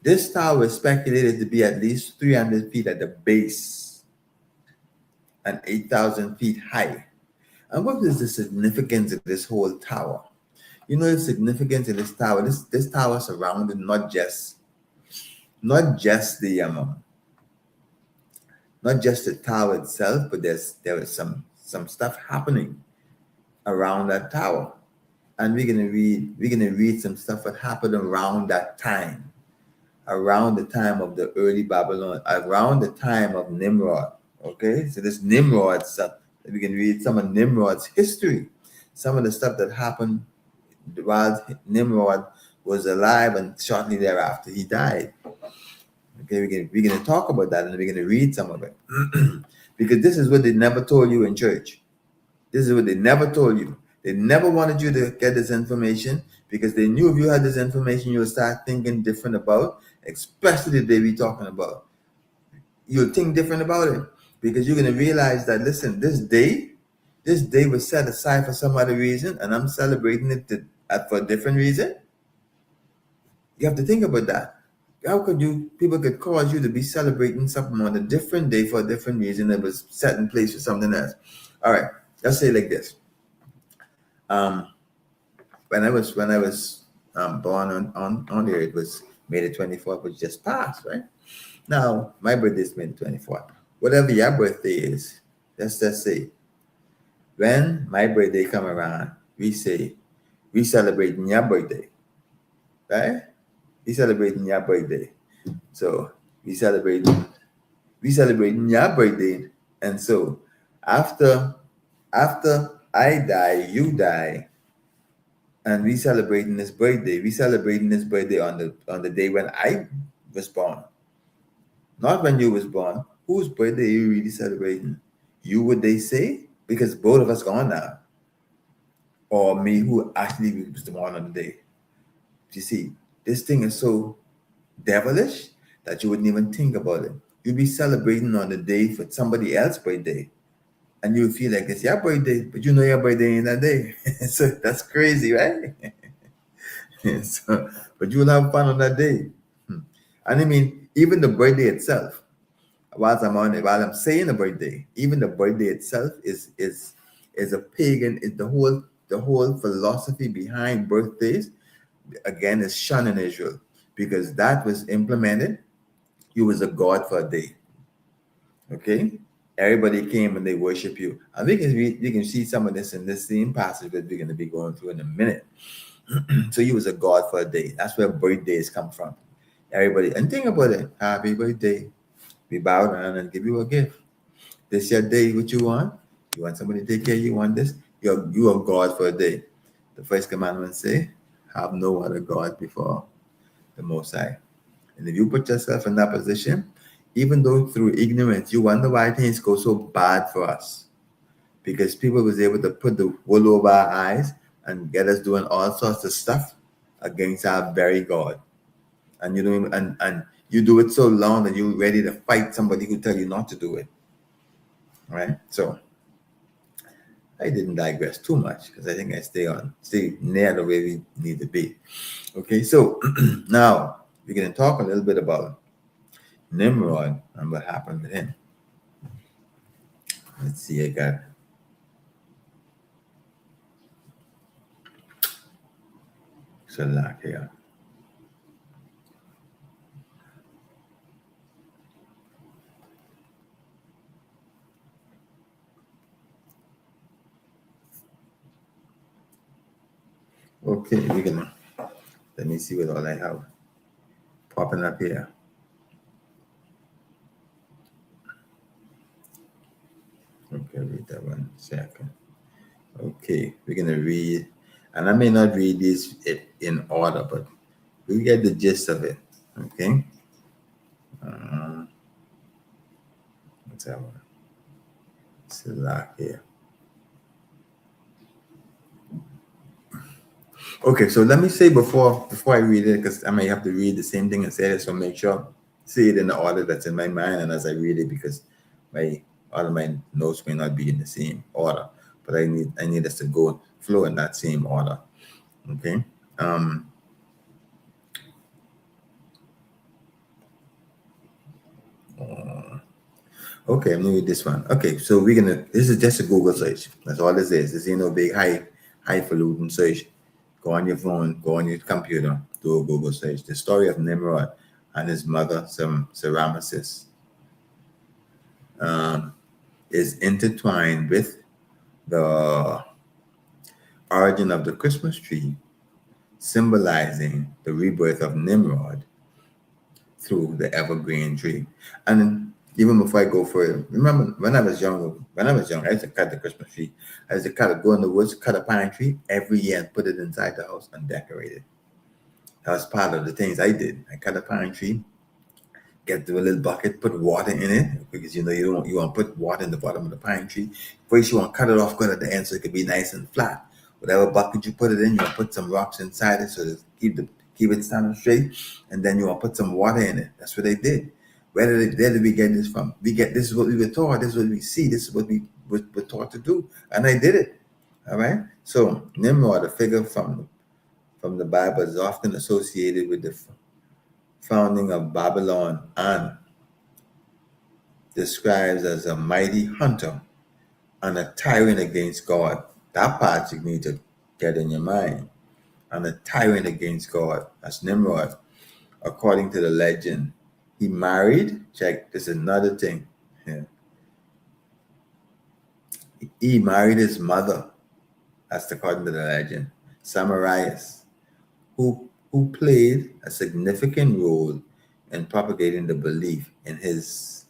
This tower is speculated to be at least 300 feet at the base and 8,000 feet high. And what is the significance of this whole tower? You know the significance of this tower. This tower surrounded not just the tower itself, but there was some stuff happening around that tower. And we're gonna read some stuff that happened around that time, around the time of the early Babylon, around the time of Nimrod. Okay, so this Nimrod stuff, we can read some of Nimrod's history, some of the stuff that happened while Nimrod was alive and shortly thereafter he died. Okay, we're gonna talk about that and we're gonna read some of it. Because this is what they never told you in church. This is what they never told you. They never wanted you to get this information because they knew if you had this information, you would start thinking different about, especially the day we're talking about. You'll think different about it because you're going to realize that, listen, this day was set aside for some other reason, and I'm celebrating it for a different reason. You have to think about that. How could people could cause you to be celebrating something on a different day for a different reason that was set in place for something else? All right, let's say it like this. When I was born on here, it was May the 24th, which just passed, right? Now, my birthday is May the 24th. Whatever your birthday is, let's just say, when my birthday come around, we say, we celebrating your birthday, right? We celebrating your birthday. So we celebrating your birthday. And so after I die, you die, and we celebrating this birthday. We celebrating this birthday on the day when I was born. Not when you was born. Whose birthday are you really celebrating? You, would they say? Because both of us gone now. Or me, who actually was born on the day. You see, this thing is so devilish that you wouldn't even think about it. You'd be celebrating on the day for somebody else's birthday. And you feel like it's your birthday, but you know your birthday ain't that day. So that's crazy, right? So, but you'll have fun on that day. And I mean, even the birthday itself, while I'm saying the birthday, even the birthday itself is a pagan. The whole philosophy behind birthdays, again, is shunned in Israel because that was implemented. You was a god for a day. Okay, everybody came and they worship you. And you can see some of this in this same passage that we're going to be going through in a minute. So you was a god for a day. That's where birthdays come from. Everybody, and think about it. Happy birthday. We bow down and give you a gift. This your day, what you want? You want somebody to take care of you? Want this? You are God for a day. The first commandment say, have no other God before the Most High. And if you put yourself in that position, even though through ignorance, you wonder why things go so bad for us. Because people was able to put the wool over our eyes and get us doing all sorts of stuff against our very God. And you know, and you do it so long that you're ready to fight somebody who tell you not to do it. All right? So I didn't digress too much because I think I stay near the way we need to be. Okay, so now we're going to talk a little bit about Nimrod and what happened with him. Let's see, I got Salak here. Okay, let me see what all I have popping up here. Okay, read that 1 second. Okay, we're gonna read, and I may not read this in order, but we get the gist of it. Okay. What's that one? Salak here. Okay, so let me say before I read it, because I may have to read the same thing and say it, so make sure see it in the order that's in my mind and as I read it, because all of my notes may not be in the same order. but I need us to go flow in that same order. Okay. Okay, I'm gonna read this one. Okay, so this is just a Google search. That's all this is. This ain't no big highfalutin search. Go on your phone, go on your computer, do a Google search. The story of Nimrod and his mother, Semiramis, is intertwined with the origin of the Christmas tree, symbolizing the rebirth of Nimrod through the evergreen tree. And even before I go further, remember when I was young, I used to cut the Christmas tree. I used to go in the woods, cut a pine tree every year and put it inside the house and decorate it. That was part of the things I did. I cut a pine tree, get to a little bucket, put water in it, because you want to put water in the bottom of the pine tree. First you want to cut it off good at the end so it can be nice and flat. Whatever bucket you put it in, you want to put some rocks inside it so to keep it standing straight, and then you want to put some water in it. That's what they did. Where did we get this from? This is what we were taught, this is what we see, this is what we were taught to do. And I did it. All right. So Nimrod, a figure from the Bible, is often associated with the founding of Babylon and describes as a mighty hunter and a tyrant against God. That part you need to get in your mind. And a tyrant against God. That's Nimrod. According to the legend, he married, check, this is another thing. Yeah. He married his mother. That's according to the legend. Semiramis, who played a significant role in propagating the belief in his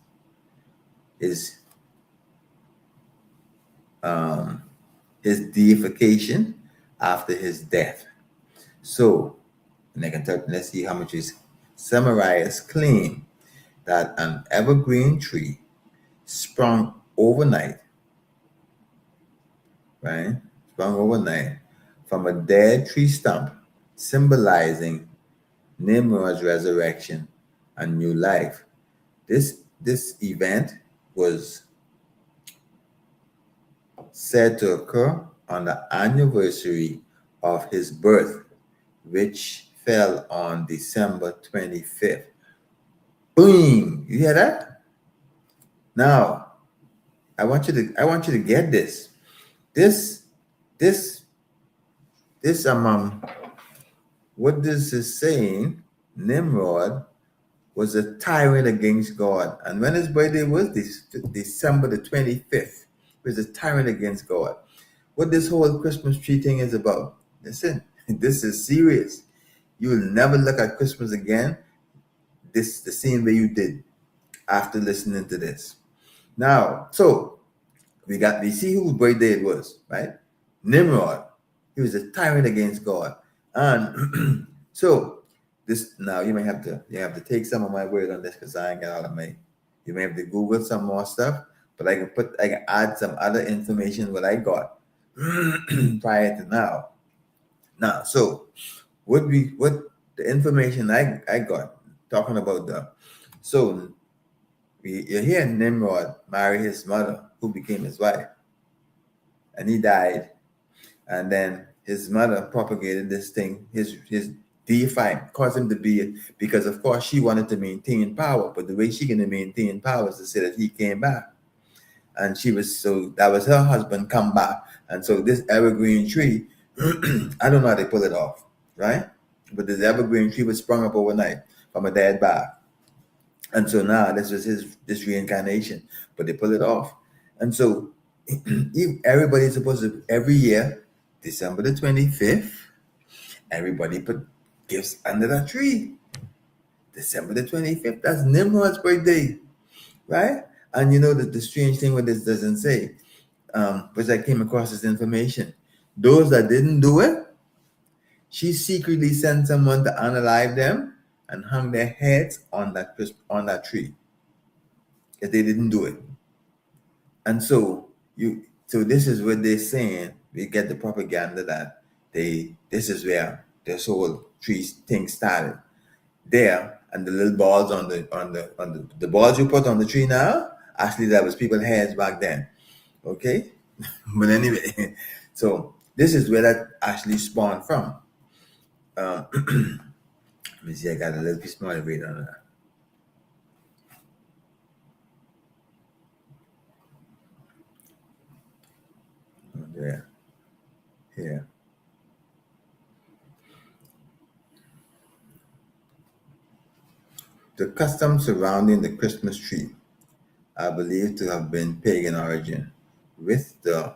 deification after his death. So, let's see how much is Semiramis claimed that an evergreen tree sprung overnight, right? Sprung overnight from a dead tree stump, symbolizing Nimrod's resurrection and new life. This event was said to occur on the anniversary of his birth, which fell on December 25th. Boom! You hear that? Now, I want you to get this. What this is saying, Nimrod was a tyrant against God. And when his birthday was, December the 25th, he was a tyrant against God. What this whole Christmas tree thing is about. Listen, this is serious. You will never look at Christmas again the same way you did after listening to this. Now, so we see whose birthday it was, right? Nimrod. He was a tyrant against God. And so this now you have to take some of my word on this because I ain't got all of my. You may have to Google some more stuff, but I can add some other information what I got prior to now. Now, so what the information I got talking about you hear Nimrod marry his mother, who became his wife, and he died, and then his mother propagated this thing, his deified, caused him to be, because of course she wanted to maintain power, but the way she gonna maintain power is to say that he came back, and that was her husband come back, and so this evergreen tree, I don't know how they pull it off, right? But this evergreen tree was sprung up overnight from a dead body. And so now this was this reincarnation, but they pull it off. And so everybody's supposed to, every year, December the 25th, everybody put gifts under that tree. December the 25th, that's Nimrod's birthday, right? And you know that the strange thing what this doesn't say, which I came across this information, those that didn't do it, she secretly sent someone to unalive them and hung their heads on that tree if they didn't do it. And so this is what they're saying. We get the propaganda that this is where this whole tree thing started. There, and the little balls on the balls you put on the tree now, actually that was people's heads back then. Okay? But anyway, so this is where that actually spawned from. Let me see, I got a little piece more to read on that. There. Here. The customs surrounding the Christmas tree are believed to have been pagan origin, with the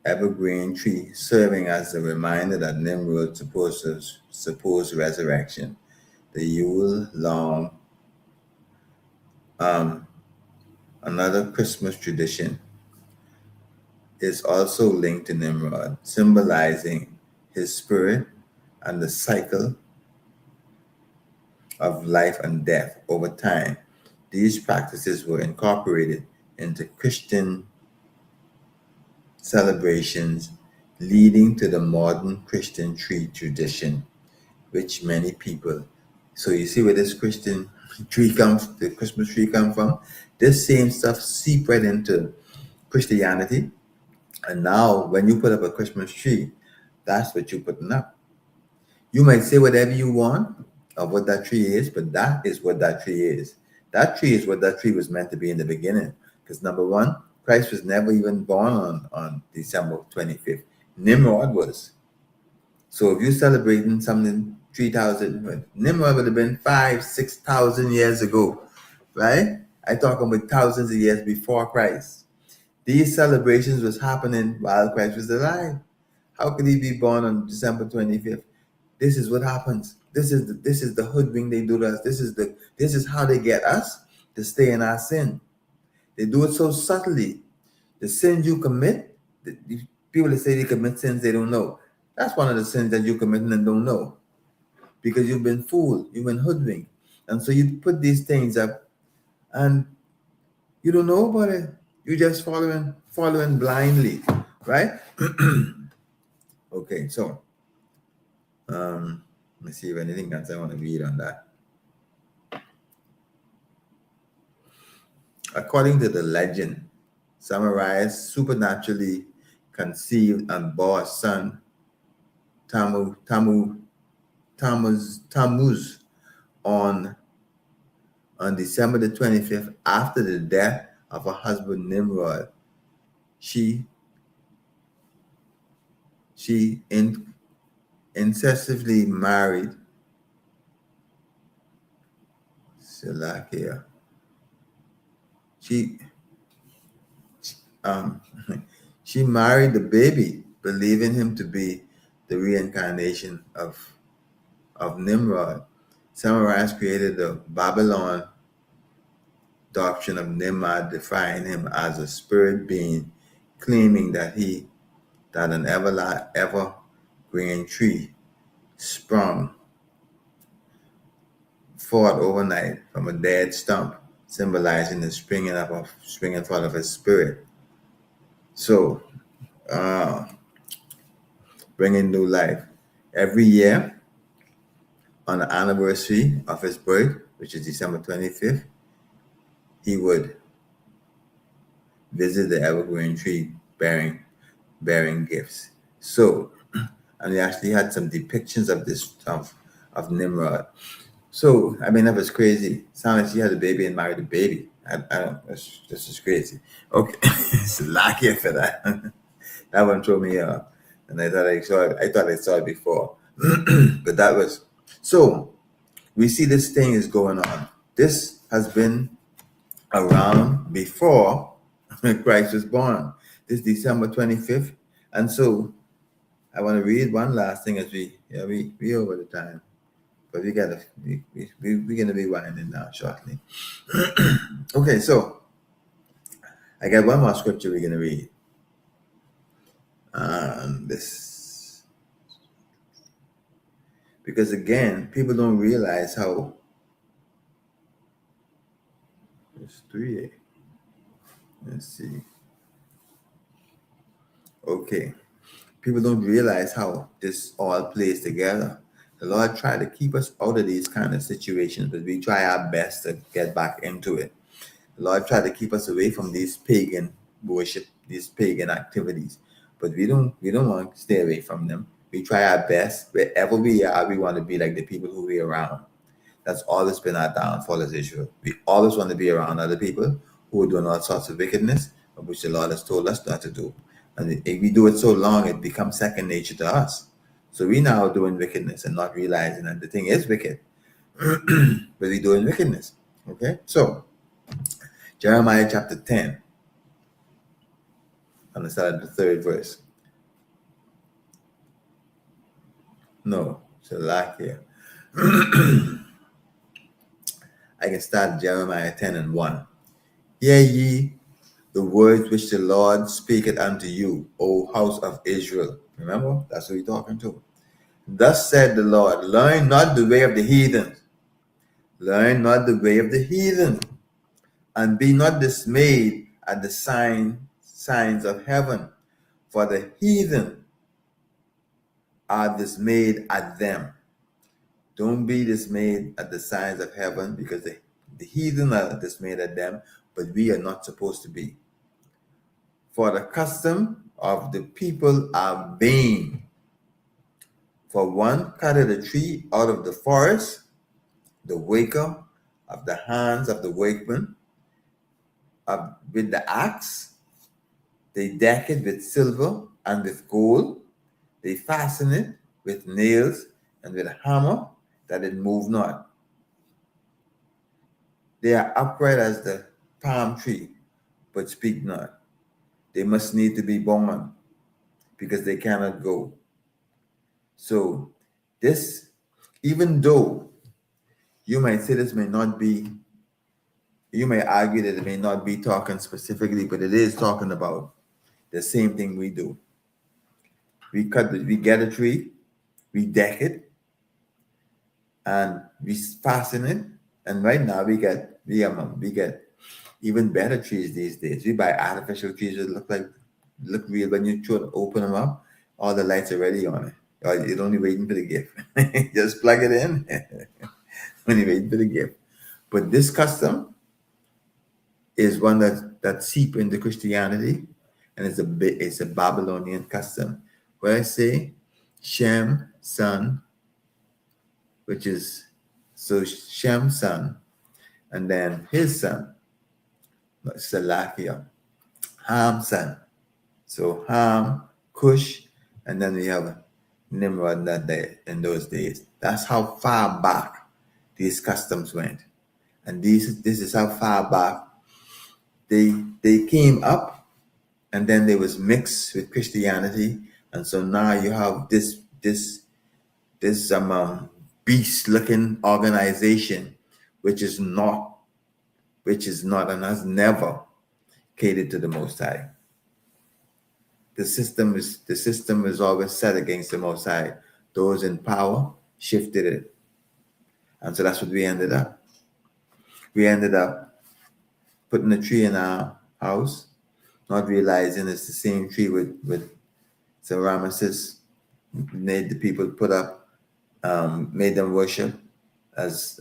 evergreen tree serving as a reminder that Nimrod's supposed resurrection. The Yule long, um, another Christmas tradition, is also linked to Nimrod, symbolizing his spirit and the cycle of life and death over time. These practices were incorporated into Christian celebrations, leading to the modern Christian tree tradition, which many people. So you see where this Christian tree comes, the Christmas tree come from. This same stuff seeped right into Christianity, and now when you put up a Christmas tree, that's what you're putting up. You might say whatever you want of what that tree is, but that is what that tree is. That tree is what that tree was meant to be in the beginning. Because number one, Christ was never even born on December 25th. Nimrod was. So if you're celebrating something 3,000, Nimrod would have been 6,000 years ago, right? I talk about thousands of years before Christ. These celebrations was happening while Christ was alive. How could he be born on December 25th? This is what happens. This is the hoodwink they do to us. This is how they get us to stay in our sin. They do it so subtly. The sins you commit, the people that say they commit sins they don't know. That's one of the sins that you commit and don't know, because you've been fooled, you've been hoodwinked, and so you put these things up, and you don't know about it. You're just following blindly, right? Okay, so let me see if anything else I want to read on that. According to the legend, Samarais supernaturally conceived and bore a son, Tammuz, on December the 25th, after the death of her husband Nimrod. She incessantly married Salakia. She married the baby, believing him to be the reincarnation of Nimrod. Samaras created the Babylon doctrine of Nimrod, defining him as a spirit being, claiming that an evergreen tree sprung forth overnight from a dead stump, symbolizing the springing forth of his spirit. So, bringing new life. Every year, on the anniversary of his birth, which is December 25th, he would visit the evergreen tree bearing gifts. So, and we actually had some depictions of this of Nimrod. So, I mean, that was crazy. Sounded like she had a baby and married a baby. I don't. This is crazy. Okay, it's lucky for that. That one threw me off, and I thought I saw it before, but that was so. We see this thing is going on. This has been around before Christ was born. This December 25th, and so I want to read one last thing as we over the time. But we're gonna be winding now shortly. Okay, so I got one more scripture we're gonna read. This, because again, people don't realize how. There's 3. Let's see. Okay, people don't realize how this all plays together. The Lord tried to keep us out of these kind of situations, but we try our best to get back into it. The Lord tried to keep us away from these pagan worship these pagan activities. But we don't want to stay away from them. We try our best wherever we are. We want to be like the people who we're around. That's always been our downfall as Israel. We always want to be around other people who are doing all sorts of wickedness, which the Lord has told us not to do. And if we do it so long, it becomes second nature to us. So we now doing wickedness and not realizing that the thing is wicked. But we doing wickedness. Okay? So, Jeremiah chapter 10. On the side of the third verse. No, Salakia. I can start Jeremiah 10 and 1. Hear ye the words which the Lord speaketh unto you, O house of Israel. Remember? That's who he's talking to. Thus said the Lord, learn not the way of the heathen. Learn not the way of the heathen. And be not dismayed at the signs of heaven. For the heathen are dismayed at them. Don't be dismayed at the signs of heaven, because the heathen are dismayed at them, but we are not supposed to be. For the custom of the people are vain. For one cutteth a tree out of the forest, the waker of the hands of the workman, with the axe, they deck it with silver and with gold, they fasten it with nails and with a hammer, that it move not. They are upright as the palm tree, but speak not. They must need to be born, because they cannot go. So this, even though you might say this may not be, you may argue that it may not be talking specifically, but it is talking about the same thing we do. We get a tree, we deck it, and we fasten it. And right now we get even better trees these days. We buy artificial trees that look real. When you open them up, all the lights are already on it. You're only waiting for the gift. Just plug it in. Only waiting for the gift. But this custom is one that seep into Christianity, and it's a Babylonian custom. Where I say Shem son, which is so Shem's son, and then his son, Salakia, Ham's son. So Ham, Cush, and then we have Nimrod that day in those days. That's how far back these customs went. And this is how far back they came up, and then they was mixed with Christianity. And so now you have this beast-looking organization, which is not and has never catered to the Most High. The system is always set against the Most High. Those in power shifted it, and so that's what we ended up. We ended up putting a tree in our house, not realizing it's the same tree with Ramesses made the people put up, made them worship as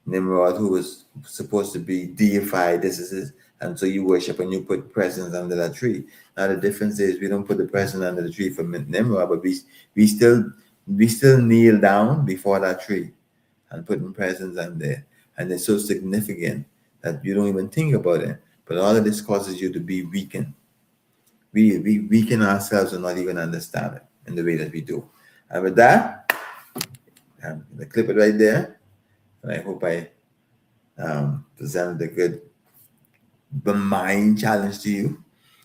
Nimrod, who was supposed to be deified. This is it. And so you worship and you put presents under that tree. Now the difference is we don't put the present under the tree for Nimrod, but we still kneel down before that tree and putting presents on there. And it's so significant that you don't even think about it. But all of this causes you to be weakened. We weaken ourselves and not even understand it in the way that we do. And with that, I'm going to clip it right there. And I hope I presented a good mind challenge to you.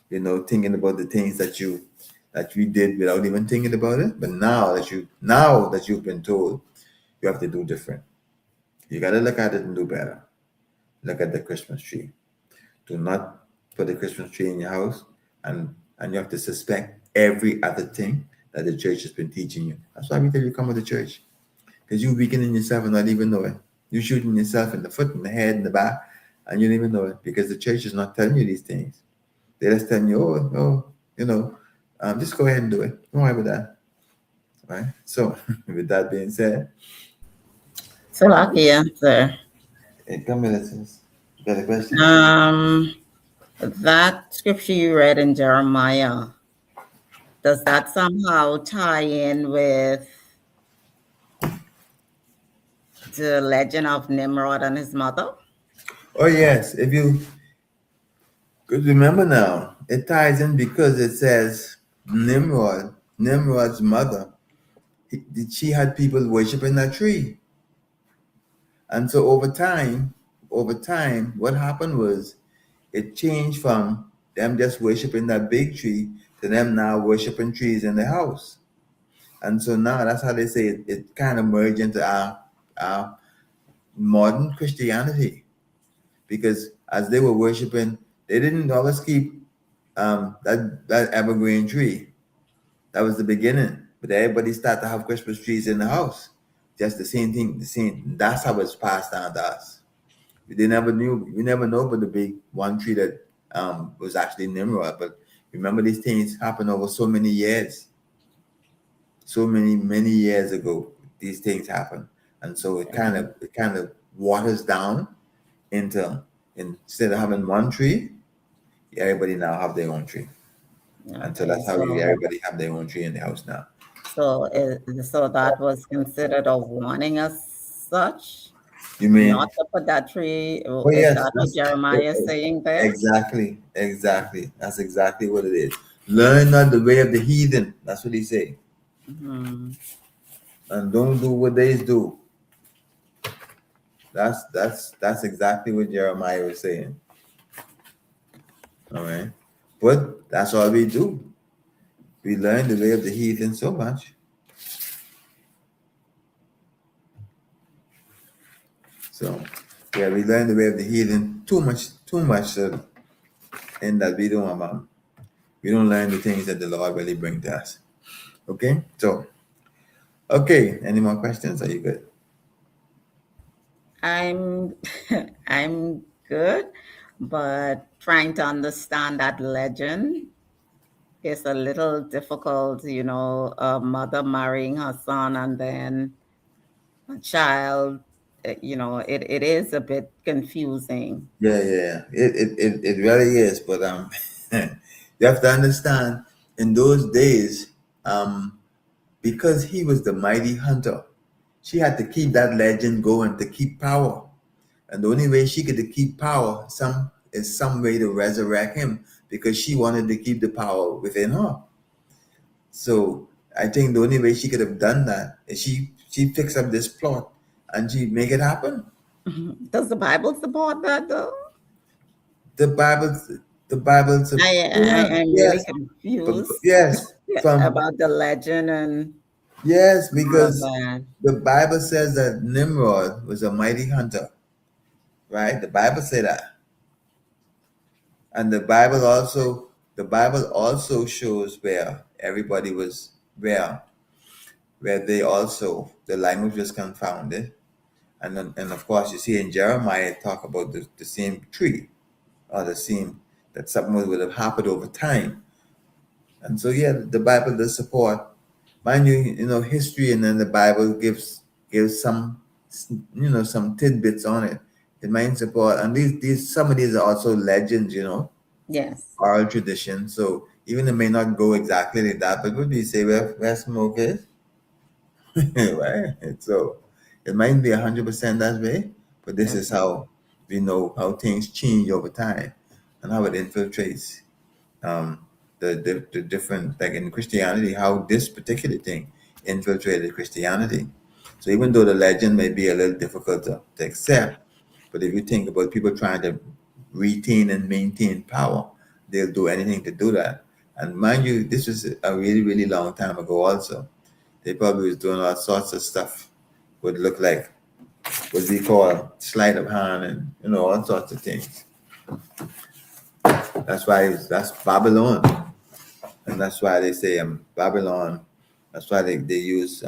Thinking about the things that we did without even thinking about it. But now that you've been told, you have to do different. You got to look at it and do better. Look at the Christmas tree. Do not put the Christmas tree in your house, and you have to suspect every other thing that the church has been teaching you. That's why we tell you come to the church, because you're weakening yourself and not even know it. You're shooting yourself in the foot, in the head, in the back, and you don't even know it, because the church is not telling you these things. They're just telling you, just go ahead and do it. Don't worry about that. All right. So, with that being said, Salakia, sir. Hey, come with us. You got a question? That scripture you read in Jeremiah, does that somehow tie in with the legend of Nimrod and his mother? Oh yes, if you could remember now, it ties in because it says Nimrod's mother, she had people worshiping that tree. And so over time, what happened was it changed from them just worshiping that big tree to them now worshiping trees in the house. And so now that's how they say it kind of merged into our modern Christianity. Because as they were worshiping, they didn't always keep that evergreen tree. That was the beginning. But everybody started to have Christmas trees in the house. Just the same thing, the same. That's how it's passed down to us. They never knew. We never know about the big one tree that was actually Nimrod. But remember, these things happened over so many years, so many years ago. These things happen, and so it kind of waters down into, instead of having one tree, everybody now have their own tree, and so Okay, that's how everybody have their own tree in the house now. so that was considered a warning as such, You mean? not to put that tree. Oh Is yes, that what Jeremiah is saying there? exactly. That's exactly what it is. Learn not the way of the heathen. That's what he say, Mhm. and don't do what they do. That's exactly what Jeremiah was saying. All right, but that's all we do. We learn the way of the heathen so much. So yeah, we learn the way of the heathen too much, in that we don't learn the things that the Lord really bring to us. Okay, so okay, any more questions? Are you good? I'm I'm good, but trying to understand that legend is a little difficult, a mother marrying her son and then a child, it is a bit confusing. Yeah. It really is. But you have to understand, in those days, um, because he was the mighty hunter, she had to keep that legend going to keep power. And the only way she could to keep power some way to resurrect him, because she wanted to keep the power within her. So I think the only way she could have done that is she fix up this plot and she make it happen. Does the Bible support that though? The Bible, the Bible, I'm yes, really confused yes, from about the legend and yes, all of because that. the Bible says that Nimrod was a mighty hunter, right? The Bible said that, and the Bible also shows where everybody was where they also the language was confounded, and of course you see in Jeremiah talk about the same tree, or the same, that something would have happened over time. And so, yeah, the Bible does support, mind you, history, and then the Bible gives some tidbits on it. It might support, and these some of these are also legends, Yes. oral tradition. So even it may not go exactly like that, but what do you say where smoke is, right? So it might be 100% that way, but this is Okay. how we know how things change over time and how it infiltrates um, the different, like in Christianity, how this particular thing infiltrated Christianity. So even though the legend may be a little difficult to accept, but if you think about people trying to retain and maintain power, they'll do anything to do that. And mind you, this was a really, really long time ago also. They probably was doing all sorts of stuff, would look like what we call sleight of hand, and all sorts of things. That's Babylon. And that's why they say Babylon. That's why they use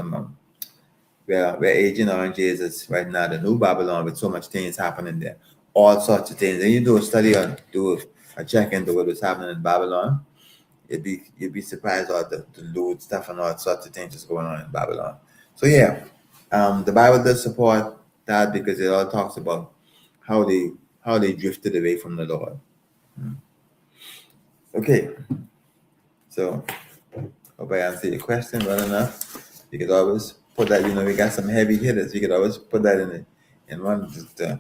where Agent Orange is right now, the new Babylon, with so much things happening there, all sorts of things. And you do a study on, do a check into what was happening in Babylon, you'd be surprised all the lewd stuff and all sorts of things that's going on in Babylon. So yeah, the Bible does support that, because it all talks about how they how they drifted away from the Lord. Okay, so hope I answer your question well enough. You could always put that. We got some heavy hitters. You could always put that in one of the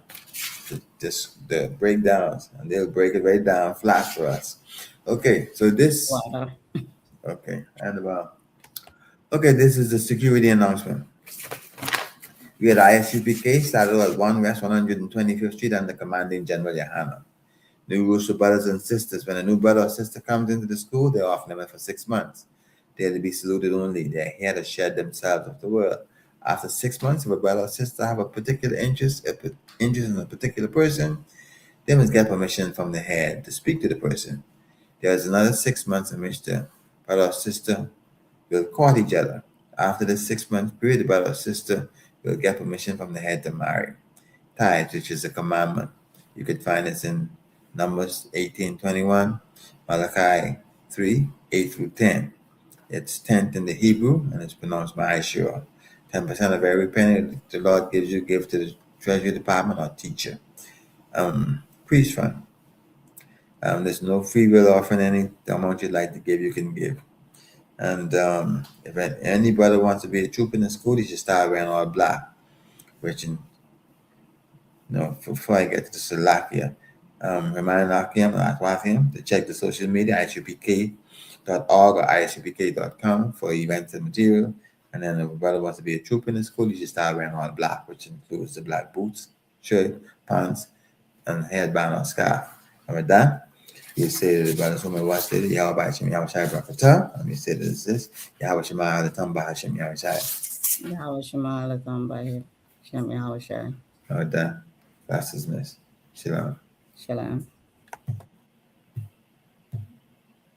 breakdowns, and they'll break it right down flat for us. Okay, so this. Wow. Okay, and okay, this is the security announcement. We had ISUPK started at 1 West 125th Street under commanding General Yohana. New rules for brothers and sisters. When a new brother or sister comes into the school, they're off limit for 6 months. They are to be saluted only. They're here to shed themselves of the world. After 6 months, if a brother or sister have a particular interest in a particular person, they must get permission from the head to speak to the person. There is another 6 months in which the brother or sister will court each other. After the 6 month period, the brother or sister will get permission from the head to marry. Tithes, which is a commandment. You could find this in Numbers 18:21, Malachi 3:8 through 10. It's tenth in the Hebrew and it's pronounced Ma'ashur. 10% of every penny the Lord gives you, give to the Treasury Department or teacher. Priest fund. There's no free will offering. Any the amount you'd like to give, you can give. And if any brother wants to be a troop in the school, he should start wearing all black. Which, before I get to Slovakia, remind Akim to check the social media, isupk.org or isupk.com for events and material. And then if a brother wants to be a troop in the school, you should start wearing all black, which includes the black boots, shirt, pants, and headband or scarf. And with that, you say to the brothers whom I watch it, Yahweh Hashem Yahweh Shai Brakatah. Let me say this, Yahweh Shema Alatam Bahashem Yahweh Shai. Yahweh Shema Alatam Bahir. Shem Yahweh Shai. And with that, that's his miss. Shalom. Shalom.